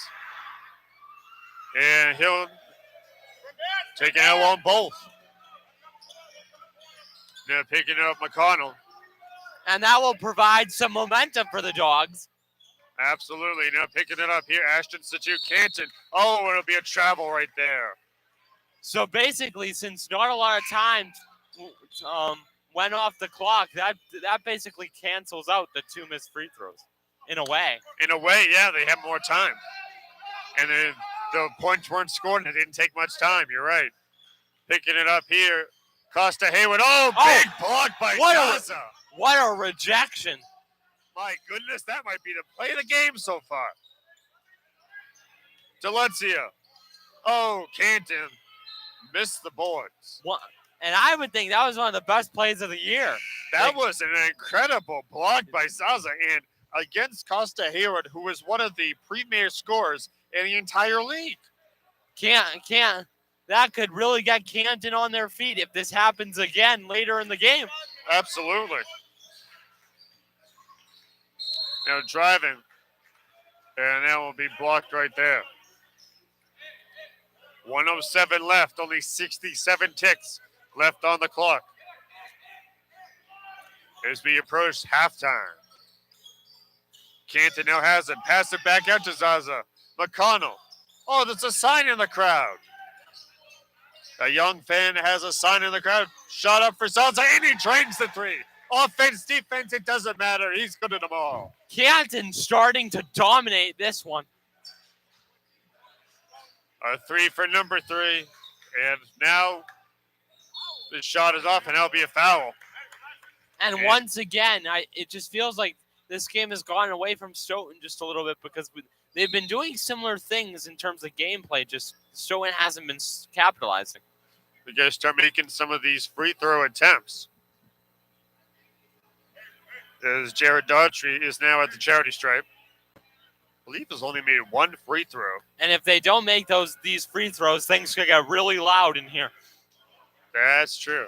And he'll take an L on both. Now picking up McConnell. And that will provide some momentum for the Dogs. Absolutely. Now picking it up here, Ashton Institute Canton. Oh, it'll be a travel right there. So basically, since not a lot of time went off the clock, that basically cancels out the 2 missed free throws in a way. In a way, yeah, they have more time. And then the points weren't scored and it didn't take much time. You're right. Picking it up here, Costa Hayward. Oh, big block by Gaza. What a rejection. My goodness, that might be the play of the game so far. Delencia. Oh, Canton missed the boards. And I would think that was one of the best plays of the year. That was an incredible block by Zaza and against Costa Hayward, who was one of the premier scorers in the entire league. That could really get Canton on their feet if this happens again later in the game. Absolutely. Now driving, and that will be blocked right there. 1:07 left, only 67 ticks left on the clock as we approach halftime. Canton now has it. Pass it back out to Zaza. McConnell. Oh, there's a sign in the crowd. A young fan has a sign in the crowd. Shot up for Zaza, and he drains the 3. Offense, defense, it doesn't matter. He's good at them all. Canton starting to dominate this one. A 3 for number 3. And now the shot is off, and that'll be a foul. And once again, it just feels like this game has gone away from Stoughton just a little bit because they've been doing similar things in terms of gameplay. Just Stoughton hasn't been capitalizing. We got to start making some of these free throw attempts. As Jared Daughtry is now at the charity stripe. I believe has only made 1 free throw. And if they don't make these free throws, things could get really loud in here. That's true.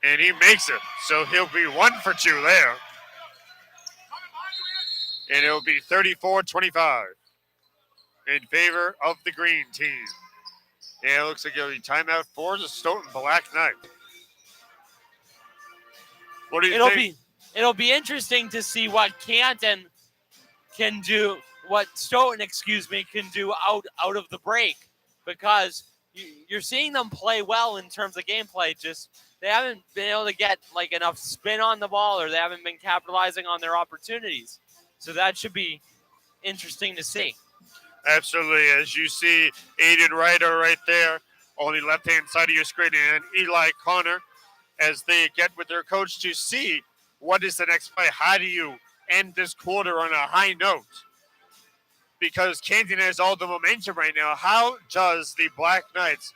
And he makes it. So he'll be 1 for 2 there. And it'll be 34-25 in favor of the green team. And it looks like it'll be timeout for the Stoughton Black Knight. What do you think? It'll be interesting to see what Canton can do, what Stoughton, can do out of the break, because you're seeing them play well in terms of gameplay. Just they haven't been able to get like enough spin on the ball, or they haven't been capitalizing on their opportunities. So that should be interesting to see. Absolutely. As you see, Aiden Ryder right there on the left-hand side of your screen, and Eli Connor, as they get with their coach to see what is the next play. How do you end this quarter on a high note? Because Canton has all the momentum right now. How does the Black Knights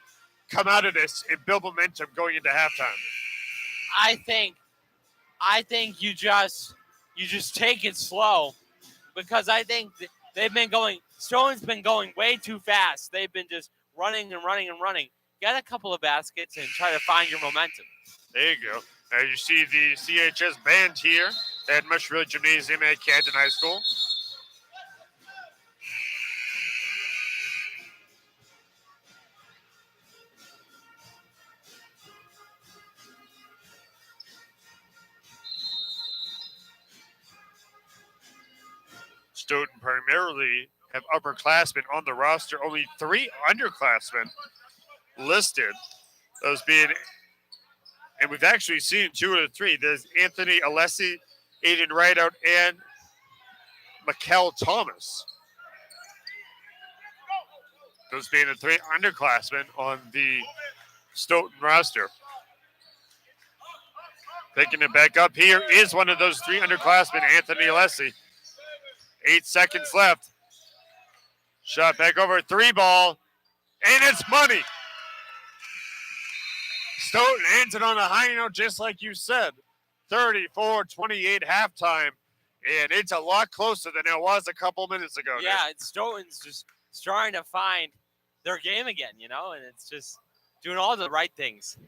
come out of this and build momentum going into halftime? I think you just take it slow, because I think Stoughton's been going way too fast. They've been just running and running and running. Get a couple of baskets and try to find your momentum. There you go. As you see the CHS band here at Mushroom Gymnasium at Canton High School. Stoughton primarily have upperclassmen on the roster. Only 3 underclassmen listed. Those being, and we've actually seen 2 of the 3. There's Anthony Alessi, Aiden Rideout, and Mikkel Thomas. Those being the 3 underclassmen on the Stoughton roster. Picking it back up here is one of those 3 underclassmen, Anthony Alessi. 8 seconds left. Shot back over 3-ball, and it's money. Stoughton ends it on a high note, just like you said. 34-28 halftime, and it's a lot closer than it was a couple minutes ago. Yeah, it's Stoughton's just starting to find their game again, and it's just doing all the right things.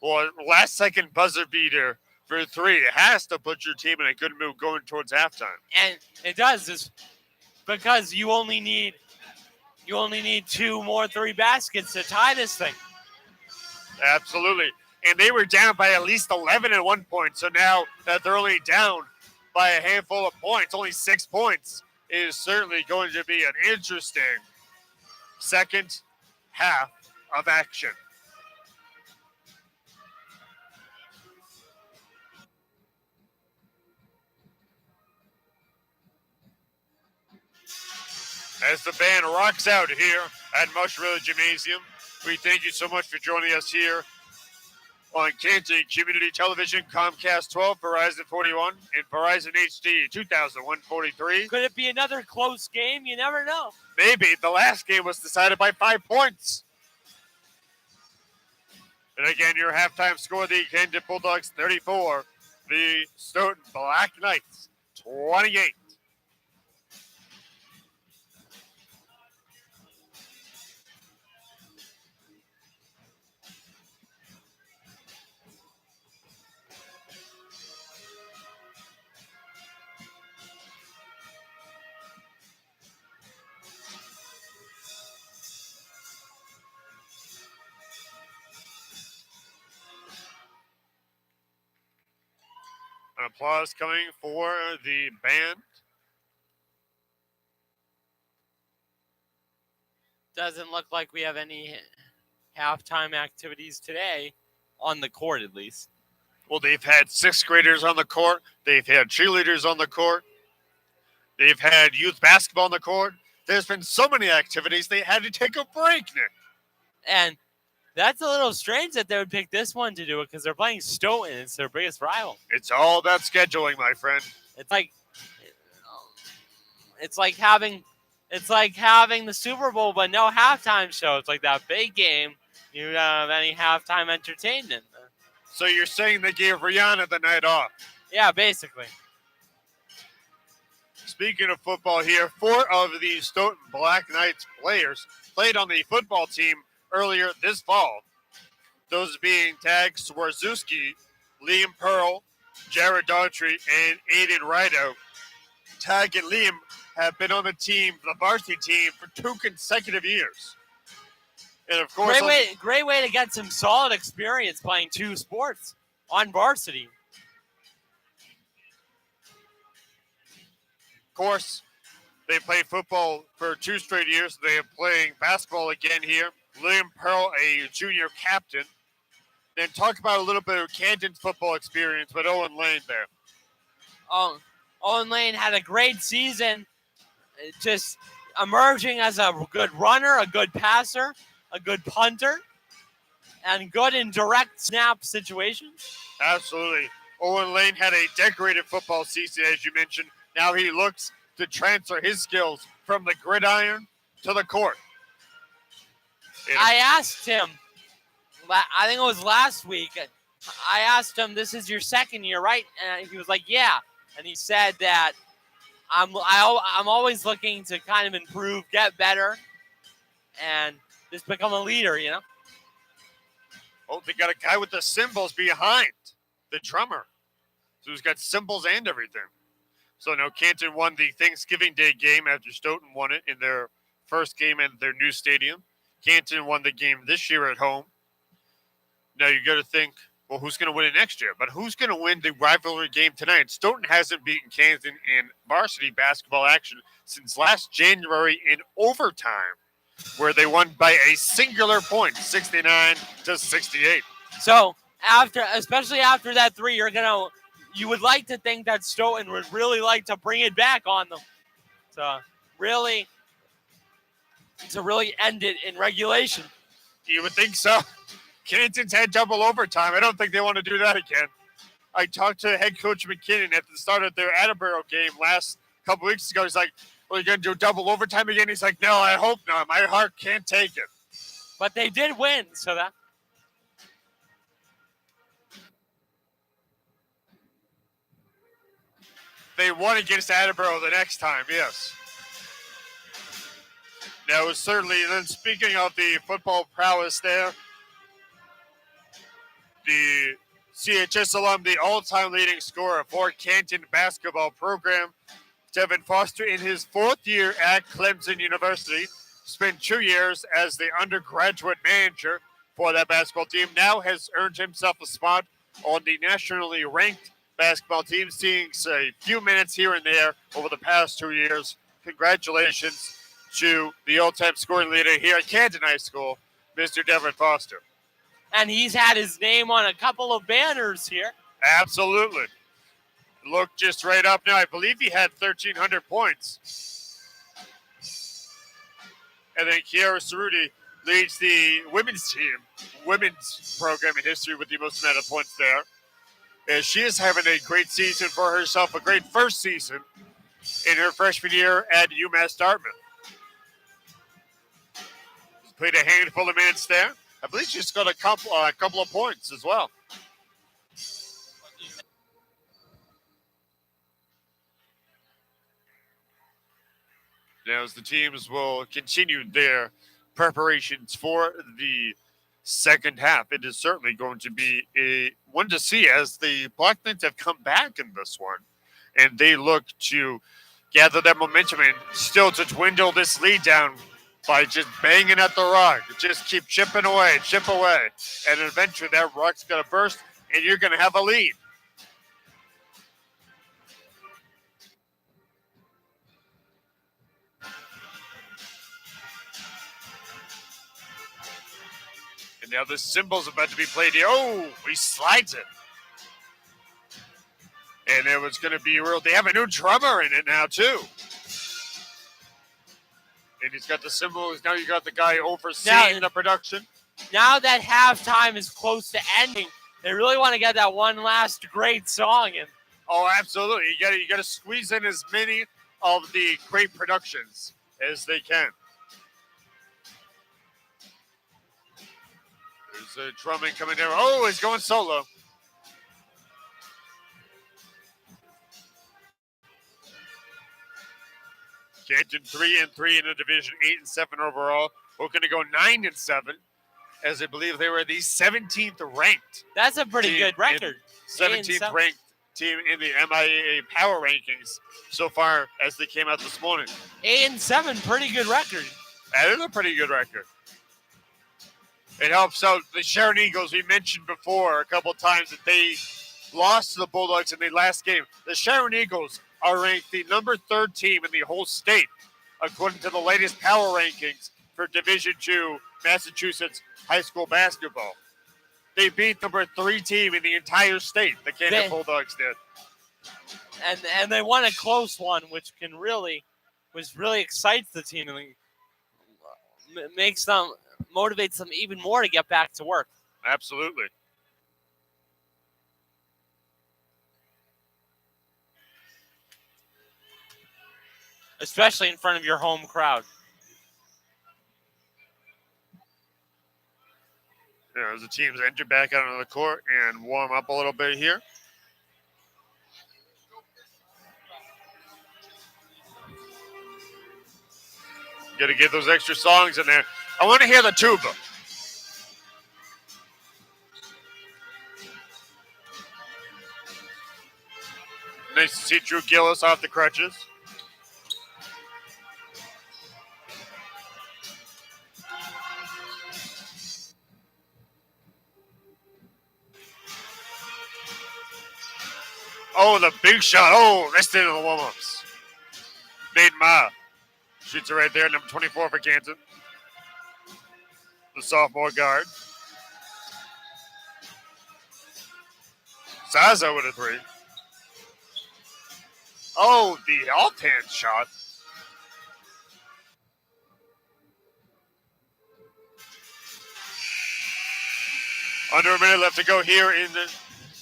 Well, last-second buzzer beater for 3. It has to put your team in a good mood going towards halftime. And it does, just because you only need 2 more 3 baskets to tie this thing. Absolutely. And they were down by at least 11 at one point. So now that they're only down by a handful of points, only 6 points, is certainly going to be an interesting second half of action. As the band rocks out here at Mushroom Gymnasium, we thank you so much for joining us here on Canton Community Television, Comcast 12, Verizon 41, and Verizon HD 2143. Could it be another close game? You never know. Maybe. The last game was decided by 5 points. And again, your halftime score, the Canton Bulldogs 34, the Stoughton Black Knights 28. An applause coming for the band. Doesn't look like we have any halftime activities today, on the court at least. Well, they've had 6th graders on the court. They've had cheerleaders on the court. They've had youth basketball on the court. There's been so many activities, they had to take a break, Nick. And that's a little strange that they would pick this one to do it because they're playing Stoughton. It's their biggest rival. It's all about scheduling, my friend. It's like having the Super Bowl but no halftime show. It's like that big game. You don't have any halftime entertainment. So you're saying they gave Rihanna the night off? Yeah, basically. Speaking of football here, 4 of the Stoughton Black Knights players played on the football team earlier this fall. Those being Tag Swarzewski, Liam Pearl, Jared Daughtry, and Aiden Rideout. Tag and Liam have been on the team, the varsity team, for 2 consecutive years. And of course, great way to get some solid experience playing 2 sports on varsity. Of course, they played football for 2 straight years. They are playing basketball again here. Liam Pearl, a junior captain. Then talk about a little bit of Canton's football experience with Owen Lane there. Owen Lane had a great season, just emerging as a good runner, a good passer, a good punter, and good in direct snap situations. Absolutely. Owen Lane had a decorated football season, as you mentioned. Now he looks to transfer his skills from the gridiron to the court. I asked him, I think it was last week, I asked him, this is your second year, right? And he was like, yeah. And he said that I'm always looking to kind of improve, get better, and just become a leader, Oh, they got a guy with the cymbals behind the drummer. So he's got cymbals and everything. So now Canton won the Thanksgiving Day game after Stoughton won it in their first game at their new stadium. Canton won the game this year at home. Now you got to think, well, who's going to win it next year? But who's going to win the rivalry game tonight? Stoughton hasn't beaten Canton in varsity basketball action since last January in overtime, where they won by a singular point, 69-68. So especially after that 3, you would like to think that Stoughton would really like to bring it back on them. To really end it in regulation. You would think so. Canton's had double overtime. I don't think they want to do that again. I talked to head coach McKinnon at the start of their Attleboro game last couple weeks ago. He's like, Well, you going to do double overtime again? He's like, no, I hope not. My heart can't take it. But they did win, so that. They won against Attleboro the next time, yes. That was certainly, then speaking of the football prowess there, the CHS alum, the all-time leading scorer for Canton basketball program, Devin Foster, in his 4th year at Clemson University, spent 2 years as the undergraduate manager for that basketball team, now has earned himself a spot on the nationally ranked basketball team, seeing a few minutes here and there over the past 2 years. Congratulations to the all-time scoring leader here at Canton High School, Mr. Devin Foster. And he's had his name on a couple of banners here. Absolutely. Look just right up now. I believe he had 1,300 points. And then Kiara Cerruti leads the women's program in history with the most amount of points there. And she is having a great season for herself, a great first season in her freshman year at UMass Dartmouth. She's played a handful of minutes there. I believe she's got a couple of points as well. Now, as the teams will continue their preparations for the second half, it is certainly going to be a one to see as the Black Knights have come back in this one, and they look to gather that momentum and still to dwindle this lead down by just banging at the rock. Just keep chipping away, chip away, and eventually that rock's going to burst, and you're going to have a lead. And now the cymbal's about to be played here. Oh, he slides it. And it was going to be real. They have a new drummer in it now, too. And he's got the cymbals. Now you got the guy overseeing the production. Now that halftime is close to ending, they really want to get that one last great song in. Oh, absolutely. You got to squeeze in as many of the great productions as they can. There's a drumming coming down. Oh, he's going solo. Canton 3-3 in the division, 8-7 overall. We're going to go 9-7, as I believe they were the 17th ranked. That's a pretty good record. 17th ranked team in the MIAA power rankings so far as they came out this morning. 8-7, pretty good record. That is a pretty good record. It helps out the Sharon Eagles. We mentioned before a couple of times that they lost to the Bulldogs in the last game. The Sharon Eagles are ranked the number 3rd team in the whole state, according to the latest power rankings for Division II Massachusetts high school basketball. They beat number 3 team in the entire state. The Canton Bulldogs did. And they won a close one, which really excites the team and motivates them even more to get back to work. Absolutely. Especially in front of your home crowd. Yeah, as the teams enter back out onto the court and warm up a little bit here. Got to get those extra songs in there. I want to hear the tuba. Nice to see Drew Gillis off the crutches. Oh, the big shot. Oh, missed it in the warm-ups. Nate Ma shoots it right there, number 24 for Canton. The sophomore guard. Zaza with a 3. Oh, the offhand shot. Under a minute left to go here in the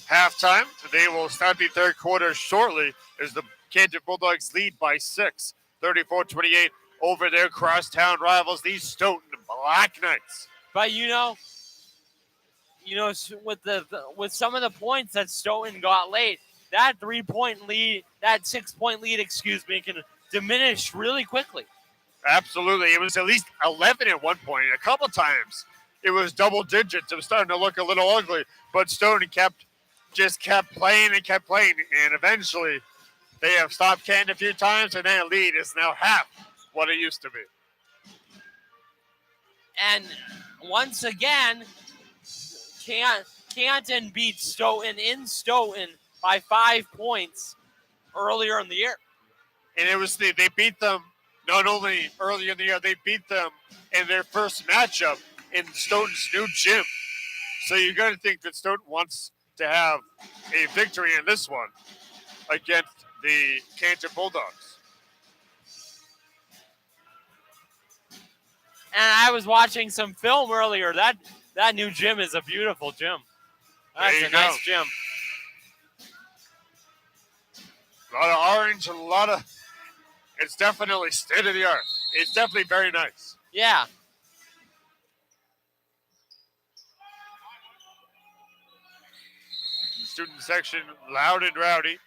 halftime. They will start the third quarter shortly as the Canton Bulldogs lead by 6. 34-28 over their crosstown rivals, the Stoughton Black Knights. But with some of the points that Stoughton got late, that 3-point lead, that 6-point lead, can diminish really quickly. Absolutely. It was at least 11 at one point. A couple times it was double digits. It was starting to look a little ugly, but Stoughton kept playing and kept playing, and eventually they have stopped Canton a few times, and that lead is now half what it used to be. And once again, Canton beat Stoughton in Stoughton by 5 points earlier in the year. And it was they beat them not only earlier in the year, they beat them in their first matchup in Stoughton's new gym. So you got to think that Stoughton wants to have a victory in this one against the Canton Bulldogs. And I was watching some film earlier. That new gym is a beautiful gym. That's a nice gym. A lot of orange and it's definitely state of the art. It's definitely very nice. Yeah. Student section, loud and rowdy.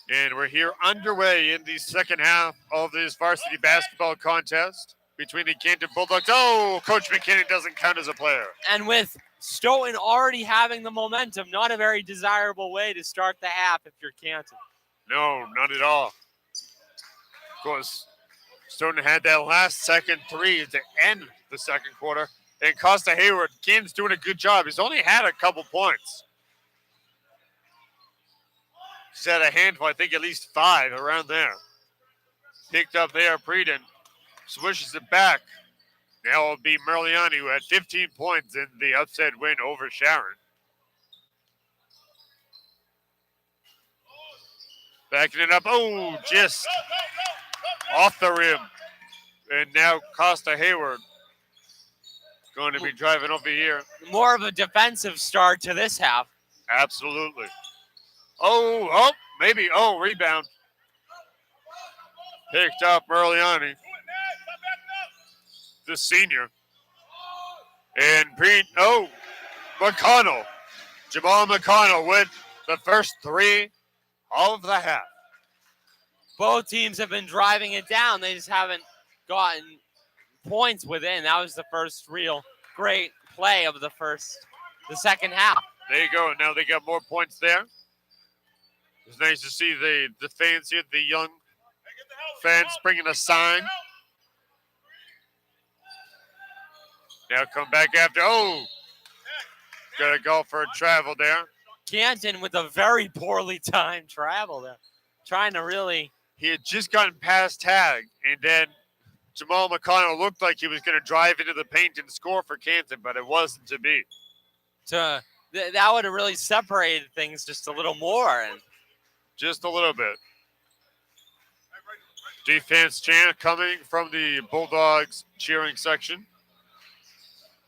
And we're here underway in the second half of this varsity basketball contest between the Canton Bulldogs. Oh, Coach McKinnon doesn't count as a player. And with Stoughton already having the momentum, not a very desirable way to start the half if you're Canton. No, not at all. Of course, Stoughton had that last second three to end the second quarter. And Costa Hayward, Canton's doing a good job. He's only had a couple points. He's had a handful, I think at least 5 around there. Picked up there, Breeden swishes it back. Now it'll be Merliani, who had 15 points in the upset win over Sharon. Backing it up. Oh, just off the rim. And now Costa Hayward going to be driving over here. More of a defensive start to this half. Absolutely. Maybe. Rebound. Picked up Merliani, the senior. And McConnell. Jamal McConnell with the first 3 of the half. Both teams have been driving it down. They just haven't gotten points within. That was the first real great play of the second half. There you go. Now they got more points there. It's nice to see the fans here, the young fans bringing a sign. Now come back after. Got to go for a travel there. Canton with a very poorly timed travel there. Trying to really. He had just gotten past tag, and then Jamal McConnell looked like he was going to drive into the paint and score for Canton, but it wasn't to be. That would have really separated things just a little more. And just a little bit. Defense chant coming from the Bulldogs cheering section.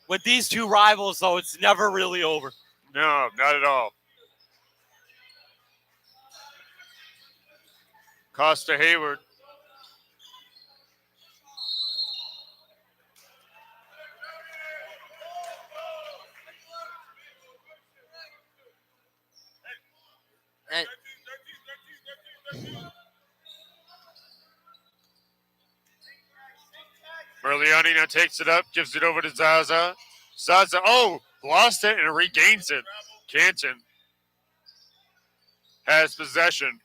With these two rivals, though, it's never really over. No, not at all. Costa Hayward. And Merliani now takes it up, gives it over to Zaza. Zaza, lost it and regains it. Canton has possession.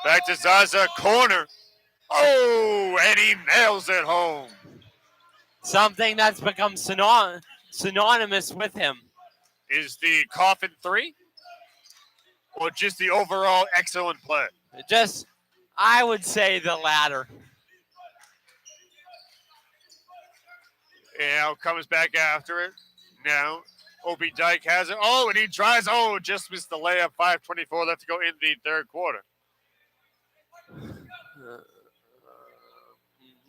Back to Zaza, corner. And he nails it home. Something that's become synonymous with him. Is the coffin 3? Or just the overall excellent play? I would say the latter. Now comes back after it. Now, Opie Dyke has it. And he tries. Just missed the layup. 5:24 left to go in the third quarter.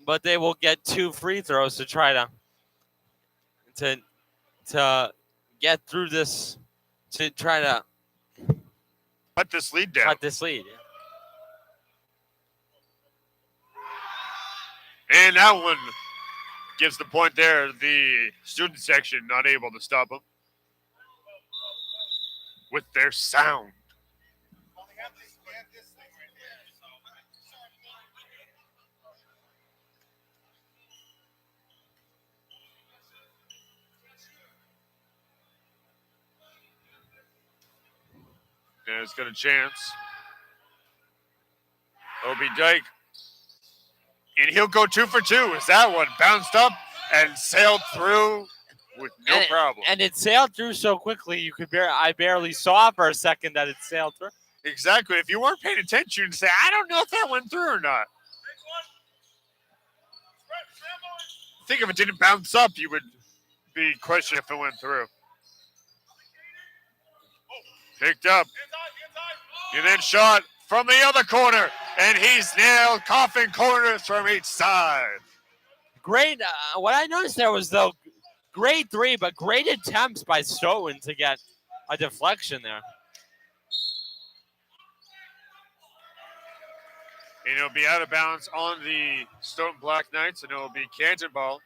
But they will get 2 free throws to try to get through this, to try to cut this lead down. Yeah. And that one gives the point there. The student section not able to stop them with their sound. There's got a chance. Obi Dyke. And he'll go 2 for 2 as that one bounced up and sailed through with no problem. And it sailed through so quickly I barely saw for a second that it sailed through. Exactly. If you weren't paying attention, you'd say, I don't know if that went through or not. I think if it didn't bounce up, you would be questioning if it went through. Picked up. And then shot from the other corner. And he's nailed coffin corners from each side. Great. What I noticed there was, though, grade 3, but great attempts by Stoughton to get a deflection there. And it'll be out of bounds on the Stoughton Black Knights, and it'll be Canton ball.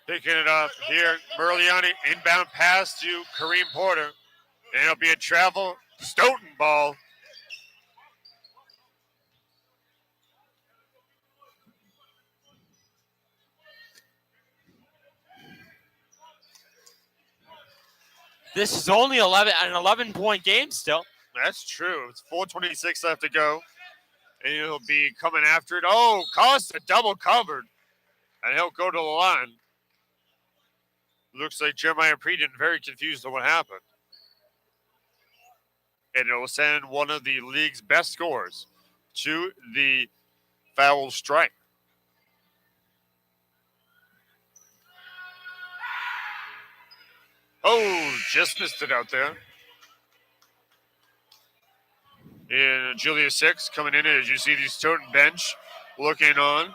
Picking it up here, Merliani, inbound pass to Kareem Porter. And it'll be a travel Stoughton ball. This is only an 11-point game still. That's true. It's 4:26 left to go. And he'll be coming after it. Oh, Costa double covered. And he'll go to the line. Looks like Jeremiah Predin very confused on what happened. And it'll send one of the league's best scorers to the foul stripe. Oh, just missed it out there. And Julia 6 coming in as you see the Stoughton bench looking on.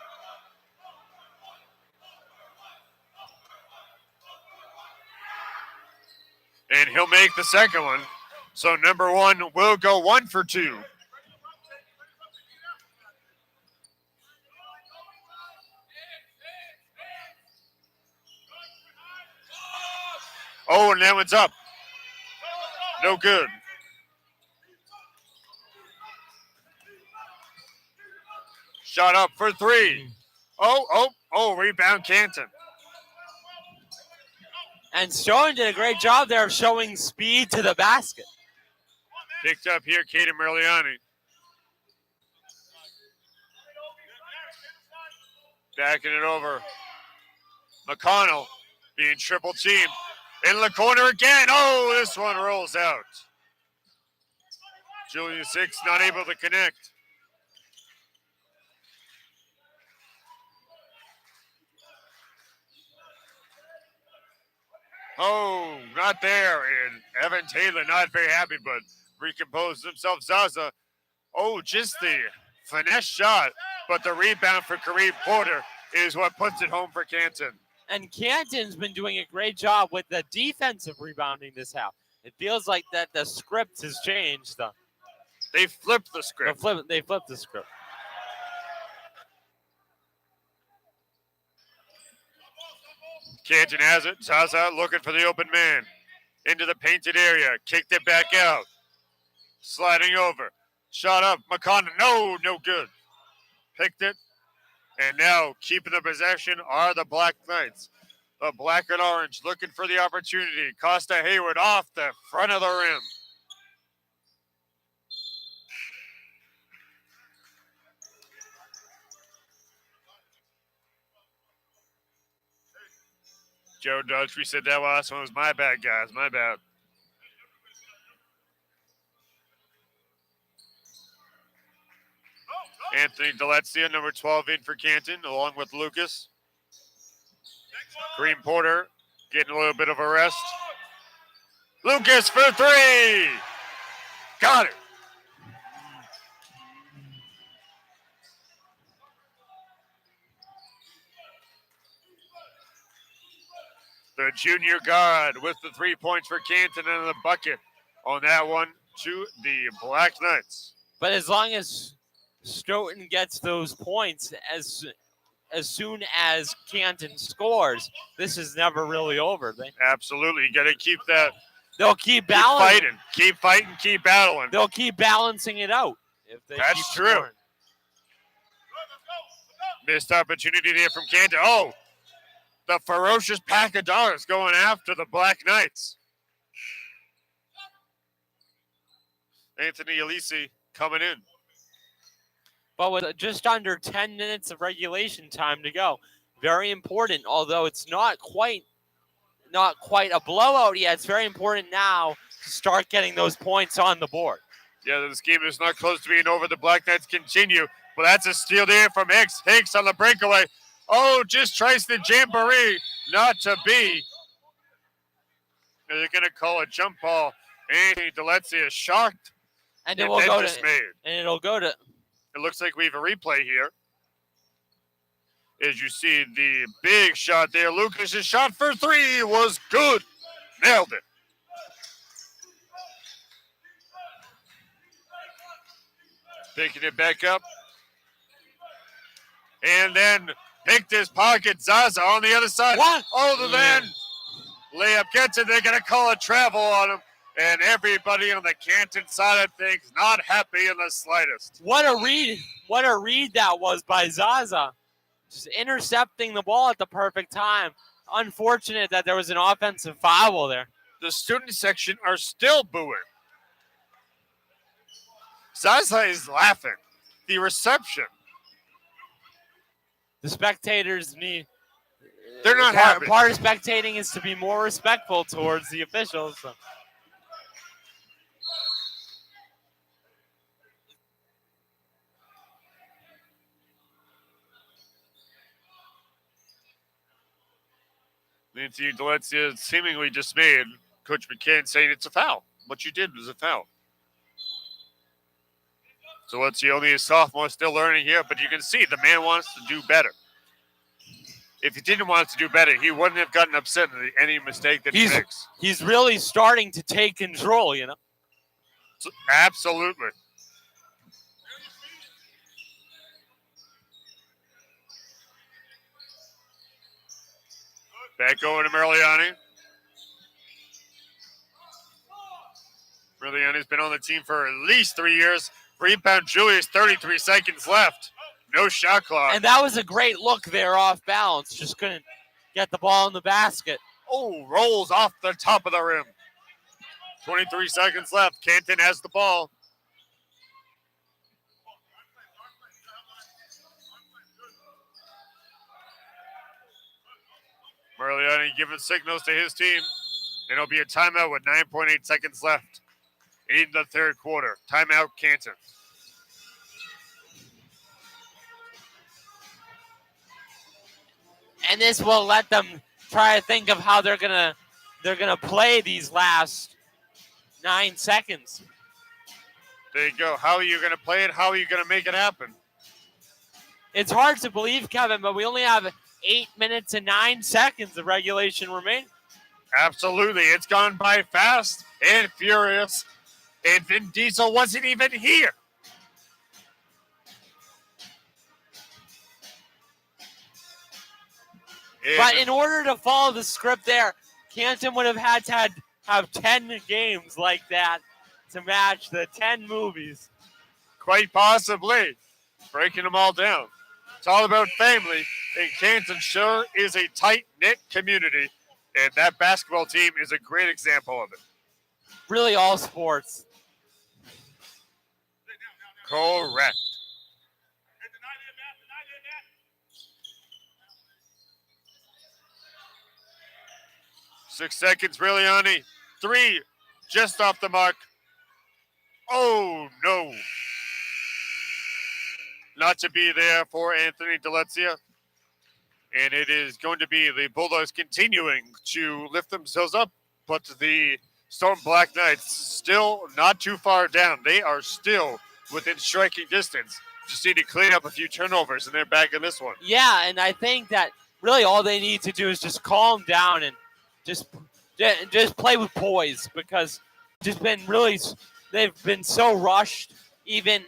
And he'll make the second one. So number 1 will go 1 for 2. Oh, and that one's up. No good. Shot up for 3. Oh, rebound Canton. And Stoughton did a great job there of showing speed to the basket. Picked up here, Kaden Merliani. Backing it over. McConnell being triple teamed. In the corner again. Oh, this one rolls out. Julia 6 not able to connect. Oh, not there. And Evan Taylor not very happy, but recomposed himself. Zaza. Oh, just the finesse shot. But the rebound for Kareem Porter is what puts it home for Canton. And Canton's been doing a great job with the defensive rebounding this half. It feels like that the script has changed. They flipped the script. They flipped the script. Canton has it. Zaza looking for the open man. Into the painted area. Kicked it back out. Sliding over. Shot up. McConnell. No good. Picked it. And now keeping the possession are the Black Knights. The black and orange looking for the opportunity. Costa Hayward off the front of the rim. Joe Dutch, we said that last one was my bad, guys. My bad. Anthony Delezia, number 12 in for Canton, along with Lucas. Kareem Porter getting a little bit of a rest. Lucas for 3. Got it. The junior guard with the 3 points for Canton and the bucket on that one to the Black Knights. But as long as Stoughton gets those points as soon as Canton scores, this is never really over. Absolutely. You got to keep that. They'll keep fighting. Keep fighting, keep battling. They'll keep balancing it out. If they That's keep true. scoring. Missed opportunity there from Canton. Oh, the ferocious pack of dollars going after the Black Knights. Anthony Elisi coming in. But with just under 10 minutes of regulation time to go, very important, although it's not quite a blowout yet. It's very important now to start getting those points on the board. Yeah, this game is not close to being over. The Black Knights continue. But that's a steal there from Hicks. Hicks on the breakaway. Oh, just tries the jamboree. Not to be. They're going to call a jump ball. Anthony Delezzi is shocked. And it will go dismayed. It'll go to. It looks like we have a replay here. As you see the big shot there. Lucas's shot for 3 was good. Nailed it. Picking it back up. And then picked his pocket. Zaza on the other side. What? Oh, the man. Layup gets it. They're going to call a travel on him. And everybody on the Canton side of things not happy in the slightest. What a read that was by Zaza. Just intercepting the ball at the perfect time. Unfortunate that there was an offensive foul there. The student section are still booing. Zaza is laughing. The reception. The spectators need. They're not happy. Part of spectating is to be more respectful towards the officials. So. Nancy Delezzi is seemingly dismayed. Coach McCann saying it's a foul. What you did was a foul. So Delezzi only a sophomore, still learning here, but you can see the man wants to do better. If he didn't want to do better, he wouldn't have gotten upset at any mistake that he makes. He's really starting to take control, you know? Absolutely. Back over to Merliani. Merliani's been on the team for at least 3 years. Rebound Julius, 33 seconds left. No shot clock. And that was a great look there off balance. Just couldn't get the ball in the basket. Oh, rolls off the top of the rim. 23 seconds left. Canton has the ball. Merliani giving signals to his team. And it'll be a timeout with 9.8 seconds left in the third quarter. Timeout, Canton. And this will let them try to think of how they're gonna play these last 9 seconds. There you go. How are you going to play it? How are you going to make it happen? It's hard to believe, Kevin, but we only have 8 minutes and 9 seconds of regulation remaining. Absolutely. It's gone by fast and furious. And Vin Diesel wasn't even here. But in order to follow the script there, Canton would have had to have 10 games like that to match the 10 movies. Quite possibly. Breaking them all down. It's all about family. And Canton sure is a tight-knit community. And that basketball team is a great example of it. Really all sports. Correct. 6 seconds, Merliani. 3, just off the mark. Oh, no. Not to be there for Anthony Delezia. And it is going to be the Bulldogs continuing to lift themselves up. But the Stoughton Black Knights still not too far down. They are still within striking distance. Just need to clean up a few turnovers, and they're back in this one. Yeah, and I think that really all they need to do is just calm down and just play with poise because they've been so rushed, even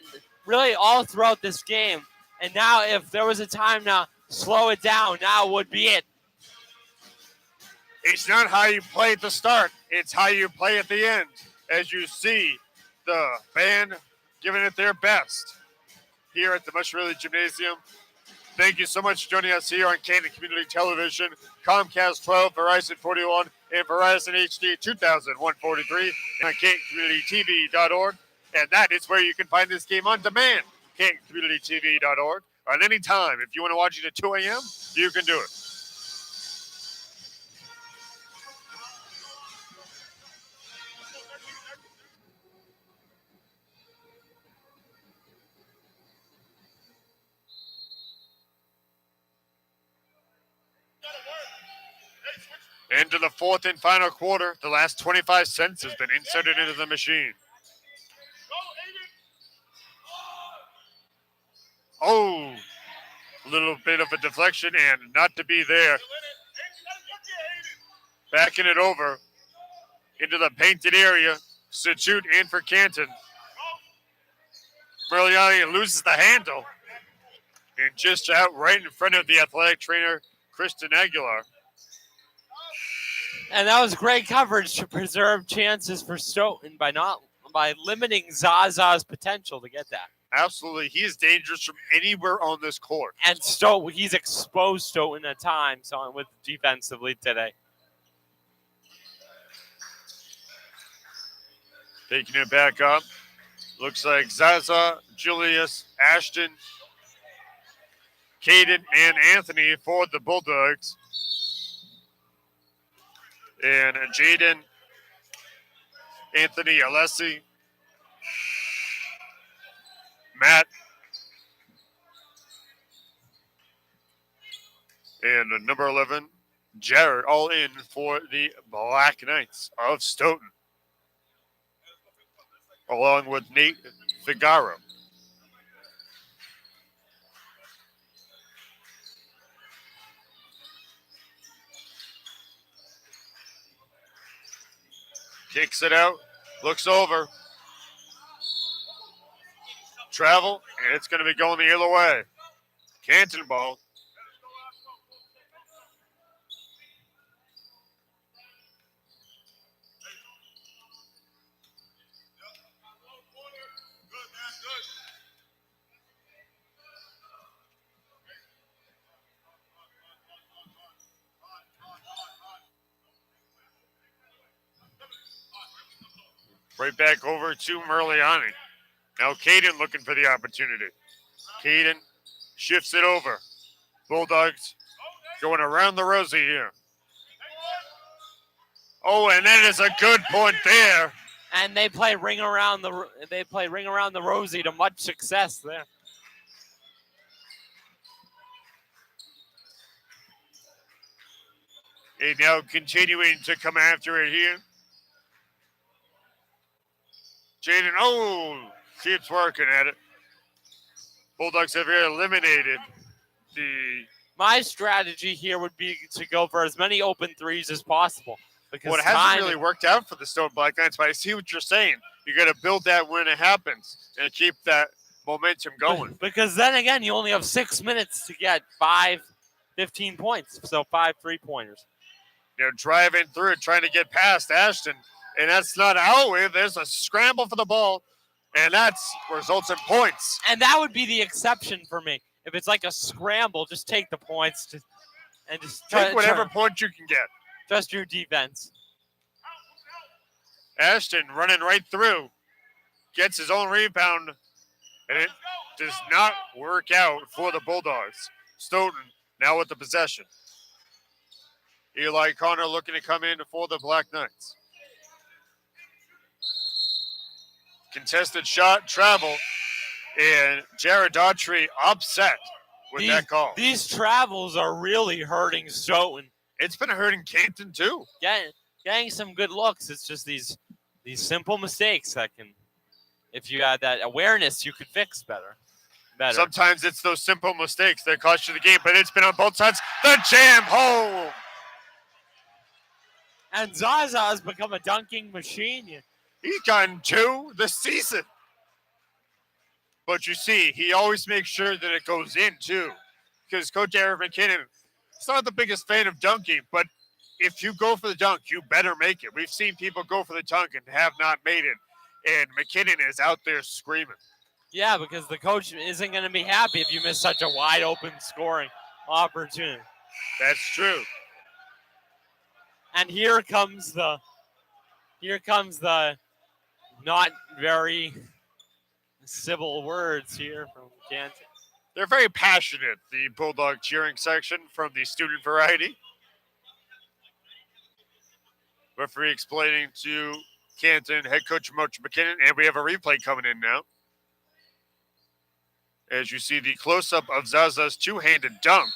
really all throughout this game. And now, if there was a time to slow it down, now would be it. It's not how you play at the start, it's how you play at the end. As you see the band giving it their best here at the Mushrelli Gymnasium. Thank you so much for joining us here on Canton Community Television, Comcast 12, Verizon 41, and Verizon HD 2143, and on CantonCommunityTV.org. And that is where you can find this game on demand, CantonCommunityTV.org. On any time. If you want to watch it at 2 a.m., you can do it. Into the fourth and final quarter, the last 25 cents has been inserted into the machine. Oh, a little bit of a deflection and not to be there. Backing it over into the painted area. Situte in for Canton. Merliani loses the handle and just out right in front of the athletic trainer, Kristen Aguilar. And that was great coverage to preserve chances for Stoughton by limiting Zaza's potential to get that. Absolutely. He is dangerous from anywhere on this court. And he's exposed Stoughton at times with defensively today. Taking it back up. Looks like Zaza, Julius, Ashton, Caden, and Anthony for the Bulldogs. And Jaden, Anthony, Alessi, Matt, and number 11, Jared, all in for the Black Knights of Stoughton, along with Nate Figaro. Kicks it out, looks over. Travel, and it's going to be going the other way. Canton ball. Right back over to Merliani. Now Caden looking for the opportunity. Caden shifts it over. Bulldogs going around the rosy here. Oh, and that is a good point there. And they play ring around the rosy to much success there. And now continuing to come after it here. Jaden, keeps working at it. Bulldogs have here eliminated the... My strategy here would be to go for as many open threes as possible. Well, it hasn't really worked out for the Stoughton Black Knights, but I see what you're saying. You got to build that when it happens and keep that momentum going. Because then again, you only have 6 minutes to get 15 points. So 5 3-pointers. Driving through it, trying to get past Ashton. And that's not out. There's a scramble for the ball, and that results in points. And that would be the exception for me. If it's like a scramble, just take the points and just take whatever point you can get. Just your defense. Ashton running right through, gets his own rebound, and it does not work out for the Bulldogs. Stoughton now with the possession. Eli Connor looking to come in for the Black Knights. Contested shot, travel, and Jared Daughtry upset with that call. These travels are really hurting Stoughton. It's been hurting Canton too. Getting some good looks. It's just these simple mistakes that can, if you had that awareness, you could fix better. Sometimes it's those simple mistakes that cost you the game, but it's been on both sides. The jam home. And Zaza has become a dunking machine. He's gotten 2 this season. But you see, he always makes sure that it goes in, too. Because Coach Eric McKinnon is not the biggest fan of dunking, but if you go for the dunk, you better make it. We've seen people go for the dunk and have not made it. And McKinnon is out there screaming. Yeah, because the coach isn't going to be happy if you miss such a wide open scoring opportunity. That's true. And here comes the not very civil words here from Canton. They're very passionate, the Bulldog cheering section from the student variety. Referee explaining to Canton head coach Coach McKinnon, and we have a replay coming in now. As you see the close-up of Zaza's two-handed dunk.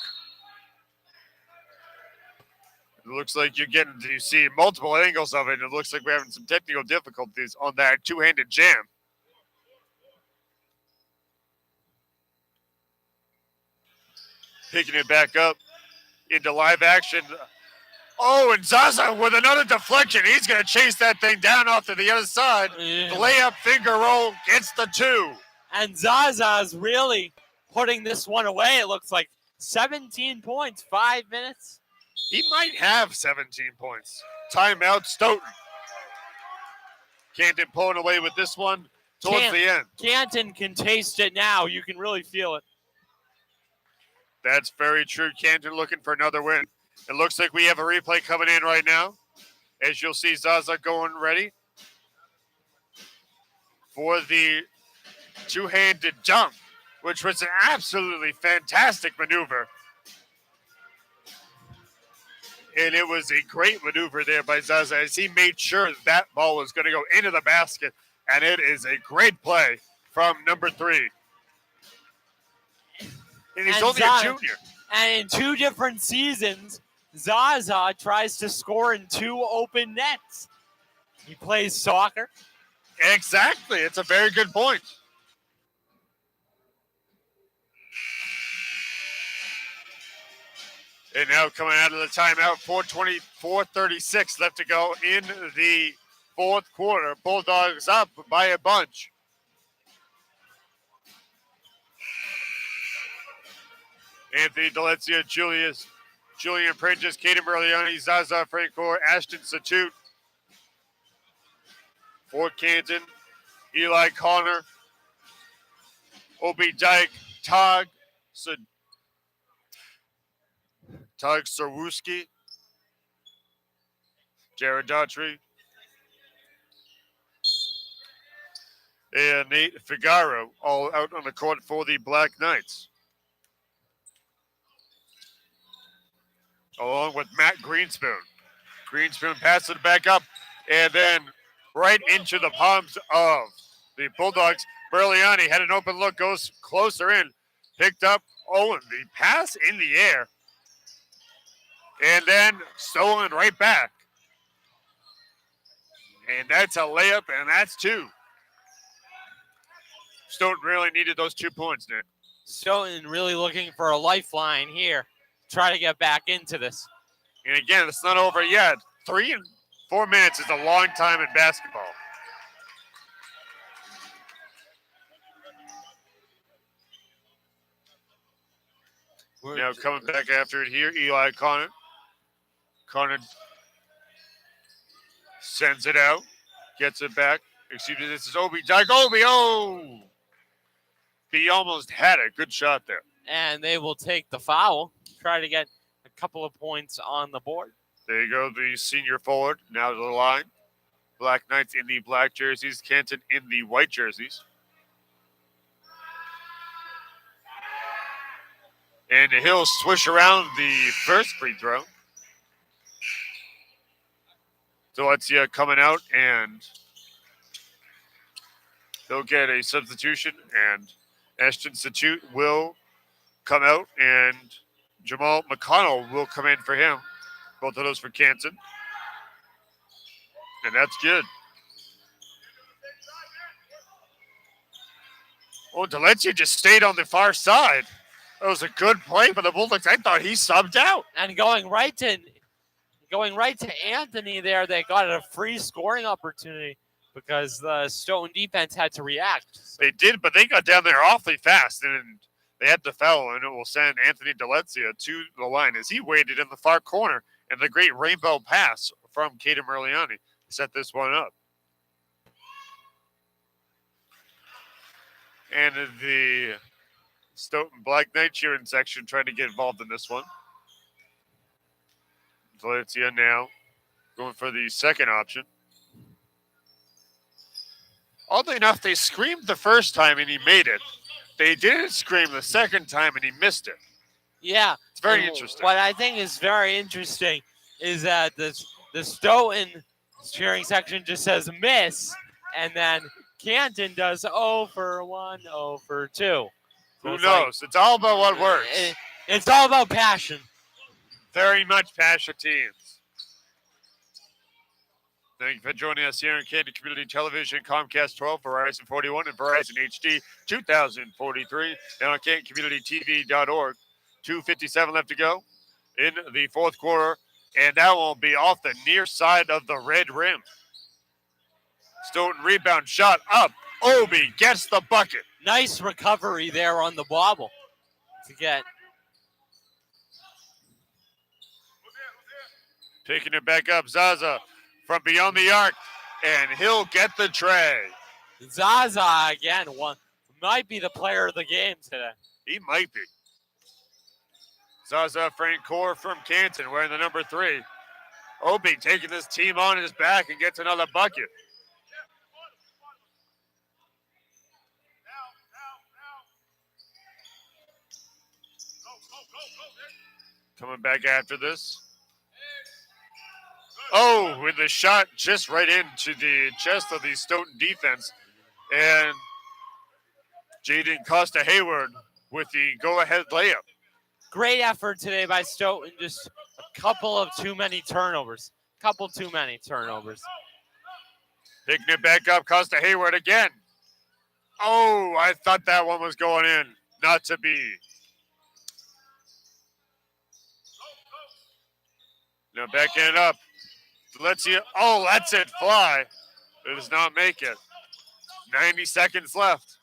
It looks like you're getting to see multiple angles of it. It looks like we're having some technical difficulties on that two-handed jam. Picking it back up into live action. Oh, and Zaza with another deflection. He's going to chase that thing down off to the other side. Yeah. The layup finger roll gets the 2. And Zaza's really putting this one away. It looks like 17 points, 5 minutes. He might have 17 points. Timeout, Stoughton. Canton pulling away with this one towards the end. Canton can taste it now. You can really feel it. That's very true. Canton looking for another win. It looks like we have a replay coming in right now. As you'll see Zaza going ready for the two-handed dunk, which was an absolutely fantastic maneuver. And it was a great maneuver there by Zaza as he made sure that ball was going to go into the basket. And it is a great play from number 3. And he's only a junior. And in 2 different seasons, Zaza tries to score in 2 open nets. He plays soccer. Exactly. It's a very good point. And now coming out of the timeout, 4:36 left to go in the fourth quarter. Bulldogs up by a bunch. Anthony Deletzia, Julian Prentice, Caden Berliani, Zaza Francoeur, Ashton Satut. For Canton, Eli Connor, Obi Dyke, Tug Sarwuski, Jared Daughtry, and Nate Figaro all out on the court for the Black Knights. Along with Matt Greenspoon. Greenspoon passes it back up and then right into the palms of the Bulldogs. Berliani had an open look, goes closer in, picked up. Oh, and the pass in the air. And then stolen right back. And that's a layup, and that's 2. Stoughton really needed those 2 points, Nick. Stoughton really looking for a lifeline here. Try to get back into this. And again, it's not over yet. 3 and 4 minutes is a long time in basketball. Now coming back after it here, Eli Connor. Connor sends it out, gets it back. Excuse me, this is Obi Dyke. Obi, oh! He almost had it. Good shot there. And they will take the foul. Try to get a couple of points on the board. There you go, the senior forward now to the line. Black Knights in the black jerseys, Canton in the white jerseys. And he'll swish around the first free throw. Deletzia coming out, and they'll get a substitution, and Ashton Satut will come out, and Jamal McConnell will come in for him. Both of those for Canton. And that's good. Oh, Deletzia just stayed on the far side. That was a good play for the Bulldogs. I thought he subbed out. And going right to going right to Anthony there. They got a free scoring opportunity because the Stoughton defense had to react. So They did, but they got down there awfully fast, and they had to foul, and it will send Anthony Delezia to the line as he waited in the far corner, and the great rainbow pass from Caden Merliani set this one up. And the Stoughton Black Knight cheering section trying to get involved in this one. Delezia now going for the second option. Oddly enough, they screamed the first time and he made it. They didn't scream the second time and he missed it. yeah, It's very and interesting. What I think is very interesting is that the Stoughton cheering section just says miss, and then Canton does 0 for 1, 0 for 2. So Who it's knows? It's all about what works. It's all about passion. Very much passionate teams. Thank you for joining us here on Canton Community Television, Comcast 12, Verizon 41, and Verizon HD 2043, and on CantonCommunityTV.org. 2:57 left to go in the fourth quarter, and that will be off the near side of the red rim. Stoughton rebound shot up. Obi gets the bucket. Nice recovery there on the bobble to get. Picking it back up, Zaza from beyond the arc, and he'll get the tray. Zaza again might be the player of the game today. He might be. Zaza Francoeur from Canton wearing the number 3. Obi taking this team on his back and gets another bucket. Coming back after this. Oh, with the shot just right into the chest of the Stoughton defense. And Jaden Costa Hayward with the go-ahead layup. Great effort today by Stoughton. Just a couple too many turnovers. Picking it back up, Costa Hayward again. Oh, I thought that one was going in. Not to be. Now backing it up. Let's see. Oh, lets it fly. It does not make it. 90 seconds left.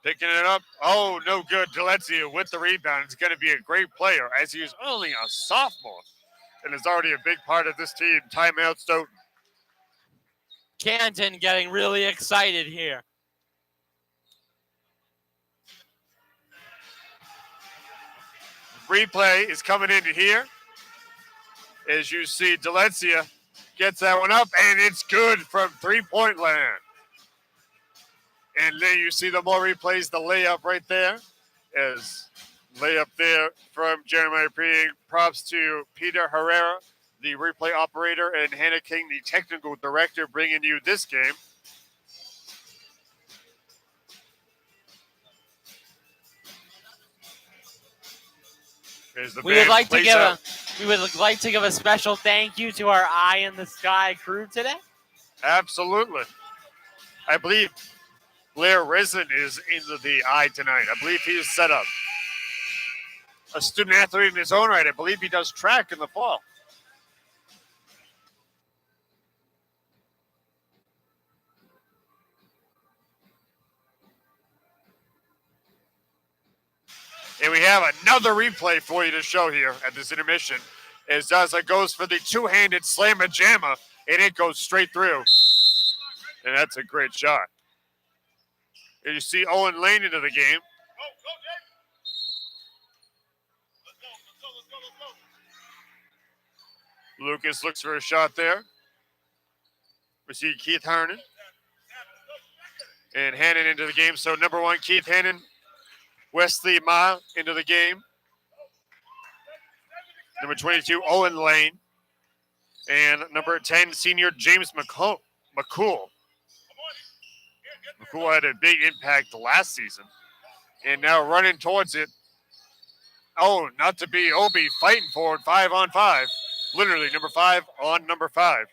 Picking it up. Oh, no good. Delezia with the rebound. Is going to be a great player as he is only a sophomore and is already a big part of this team. Timeout Stoughton. Canton getting really excited here. Replay is coming into here. As you see, Delezia gets that one up, and it's good from three-point land. And then you see the more replays, the layup right there. As layup there from Jeremiah Preen. Props to Peter Herrera, the replay operator, and Hannah King, the technical director, bringing you this game. We would like to give a special thank you to our Eye in the Sky crew today. Absolutely. I believe Blair Risen is in the eye tonight. I believe he is set up. A student athlete in his own right. I believe he does track in the fall. And we have another replay for you to show here at this intermission as Zaza goes for the two-handed slamma-jamma, and it goes straight through. And that's a great shot. And you see Owen Lane into the game. Lucas looks for a shot there. We see Keith Harnan. And Hannon into the game. So number 1, Keith Hannon. Wesley Ma into the game. Number 22, Owen Lane. And number 10, senior James McCool. McCool had a big impact last season. And now running towards it. Oh, not to be Obi fighting for it, 5-on-5. Literally, number 5 on number 5.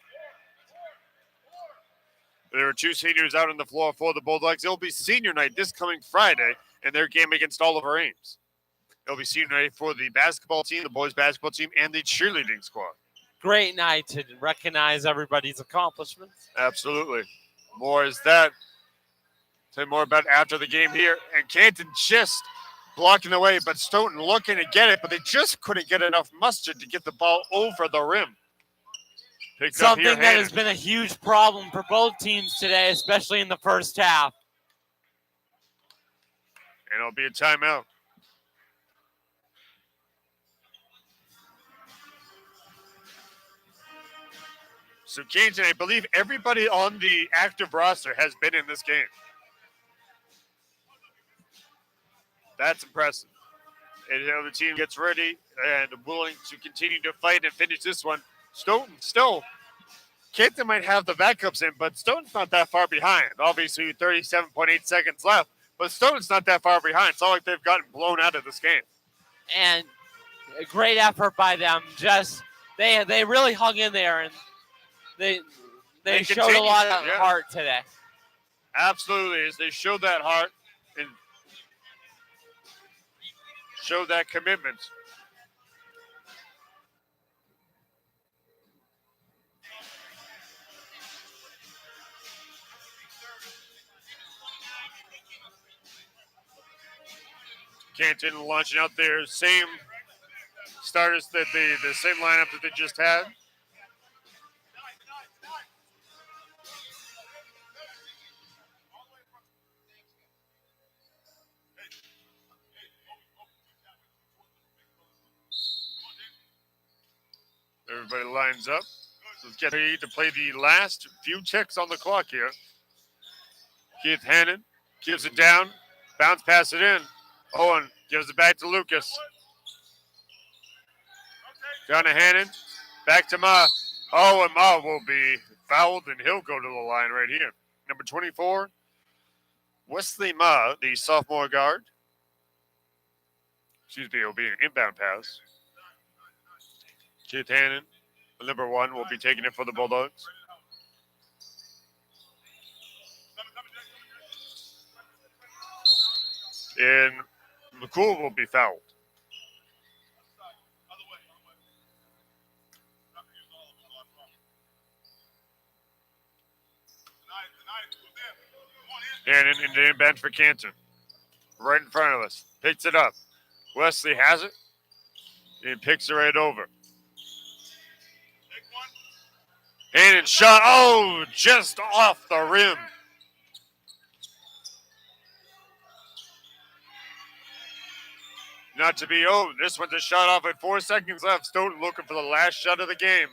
There are 2 seniors out on the floor for the Bulldogs. It'll be senior night this coming Friday in their game against Oliver Ames. It'll be senior night for the basketball team, the boys basketball team, and the cheerleading squad. Great night to recognize everybody's accomplishments. Absolutely. More is that. Tell you more about after the game here. And Canton just blocking the way, but Stoughton looking to get it, but they just couldn't get enough mustard to get the ball over the rim. Picked up Something here, that Hannon. has been a huge problem for both teams today, especially in the first half. And it'll be a timeout. So Canton, I believe everybody on the active roster has been in this game. That's impressive. And the team gets ready and willing to continue to fight and finish this one. Stoughton still, Canton might have the backups in, but Stoughton's not that far behind. Obviously, 37.8 seconds left, but Stoughton's not that far behind. It's not like they've gotten blown out of this game. And a great effort by them. Just they really hung in there, and they showed a continue, lot of yeah. heart today. Absolutely, as they showed that heart and showed that commitment. Canton launching out their same starters, that the same lineup that they just had. Everybody lines up. Let's get ready to play the last few ticks on the clock here. Keith Hannon gives it down. Bounce pass it in. Owen gives it back to Lucas. Down to Hannon. Back to Ma. Oh, and Ma will be fouled, and he'll go to the line right here. Number 24, Wesley Ma, the sophomore guard. Excuse me, it'll be an inbound pass. Keith Hannon, number 1, will be taking it for the Bulldogs. And McCool will be fouled. Hannon in the inbound for Canton. Right in front of us. Picks it up. Wesley has it. And picks it right over. Hannon shot. Oh, just off the rim. Not to be this one's a shot off at 4 seconds left. Stoughton looking for the last shot of the game.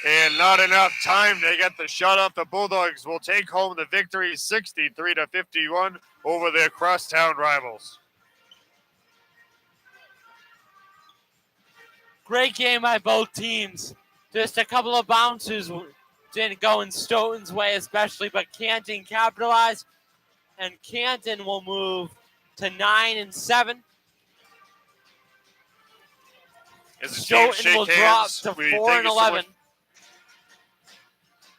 And not enough time to get the shot off. The Bulldogs will take home the victory 63-51 over their crosstown rivals. Great game by both teams. Just a couple of bounces didn't go in Stoughton's way especially, but Canton capitalized, and Canton will move to 9-7. As the Stoughton team will shake drop hands, to we thank you so 4-11. much.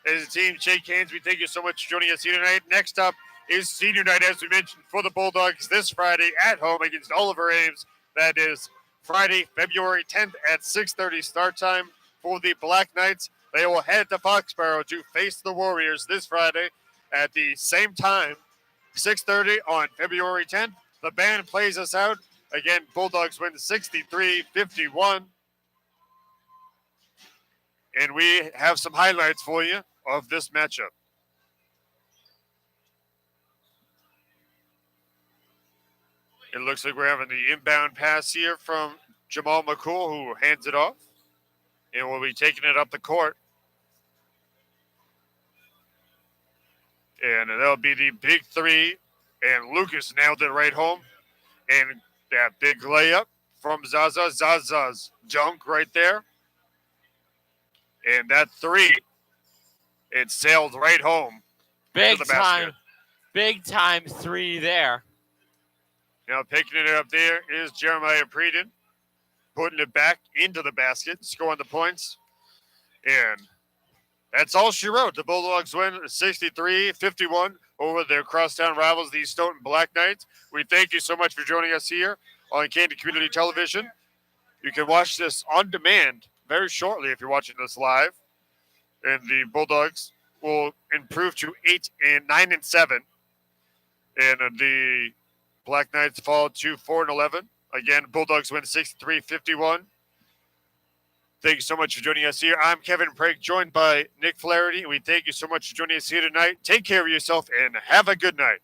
As the team shake hands, we thank you so much for joining us here tonight. Next up is senior night, as we mentioned, for the Bulldogs this Friday at home against Oliver Ames. That is Friday, February 10th at 6:30 start time for the Black Knights. They will head to Foxborough to face the Warriors this Friday at the same time, 6:30 on February 10th. The band plays us out. Again, Bulldogs win 63-51. And we have some highlights for you of this matchup. It looks like we're having the inbound pass here from Jamal McCool, who hands it off. And we'll be taking it up the court. And that'll be the big three. And Lucas nailed it right home. And that big layup from Zaza. Zaza's dunk right there. And that three, it sailed right home. Big to the basket. time. Big time three there. Now picking it up there is Jeremiah Preeden, putting it back into the basket, scoring the points. And that's all she wrote. The Bulldogs win 63-51 over their crosstown rivals, the Stoughton Black Knights. We thank you so much for joining us here on Canton Community Television. You can watch this on demand very shortly if you're watching this live. And the Bulldogs will improve to 9-7. And the Black Knights fall to 4-11. Again, Bulldogs win 63-51. Thank you so much for joining us here. I'm Kevin Prake, joined by Nick Flaherty. We thank you so much for joining us here tonight. Take care of yourself and have a good night.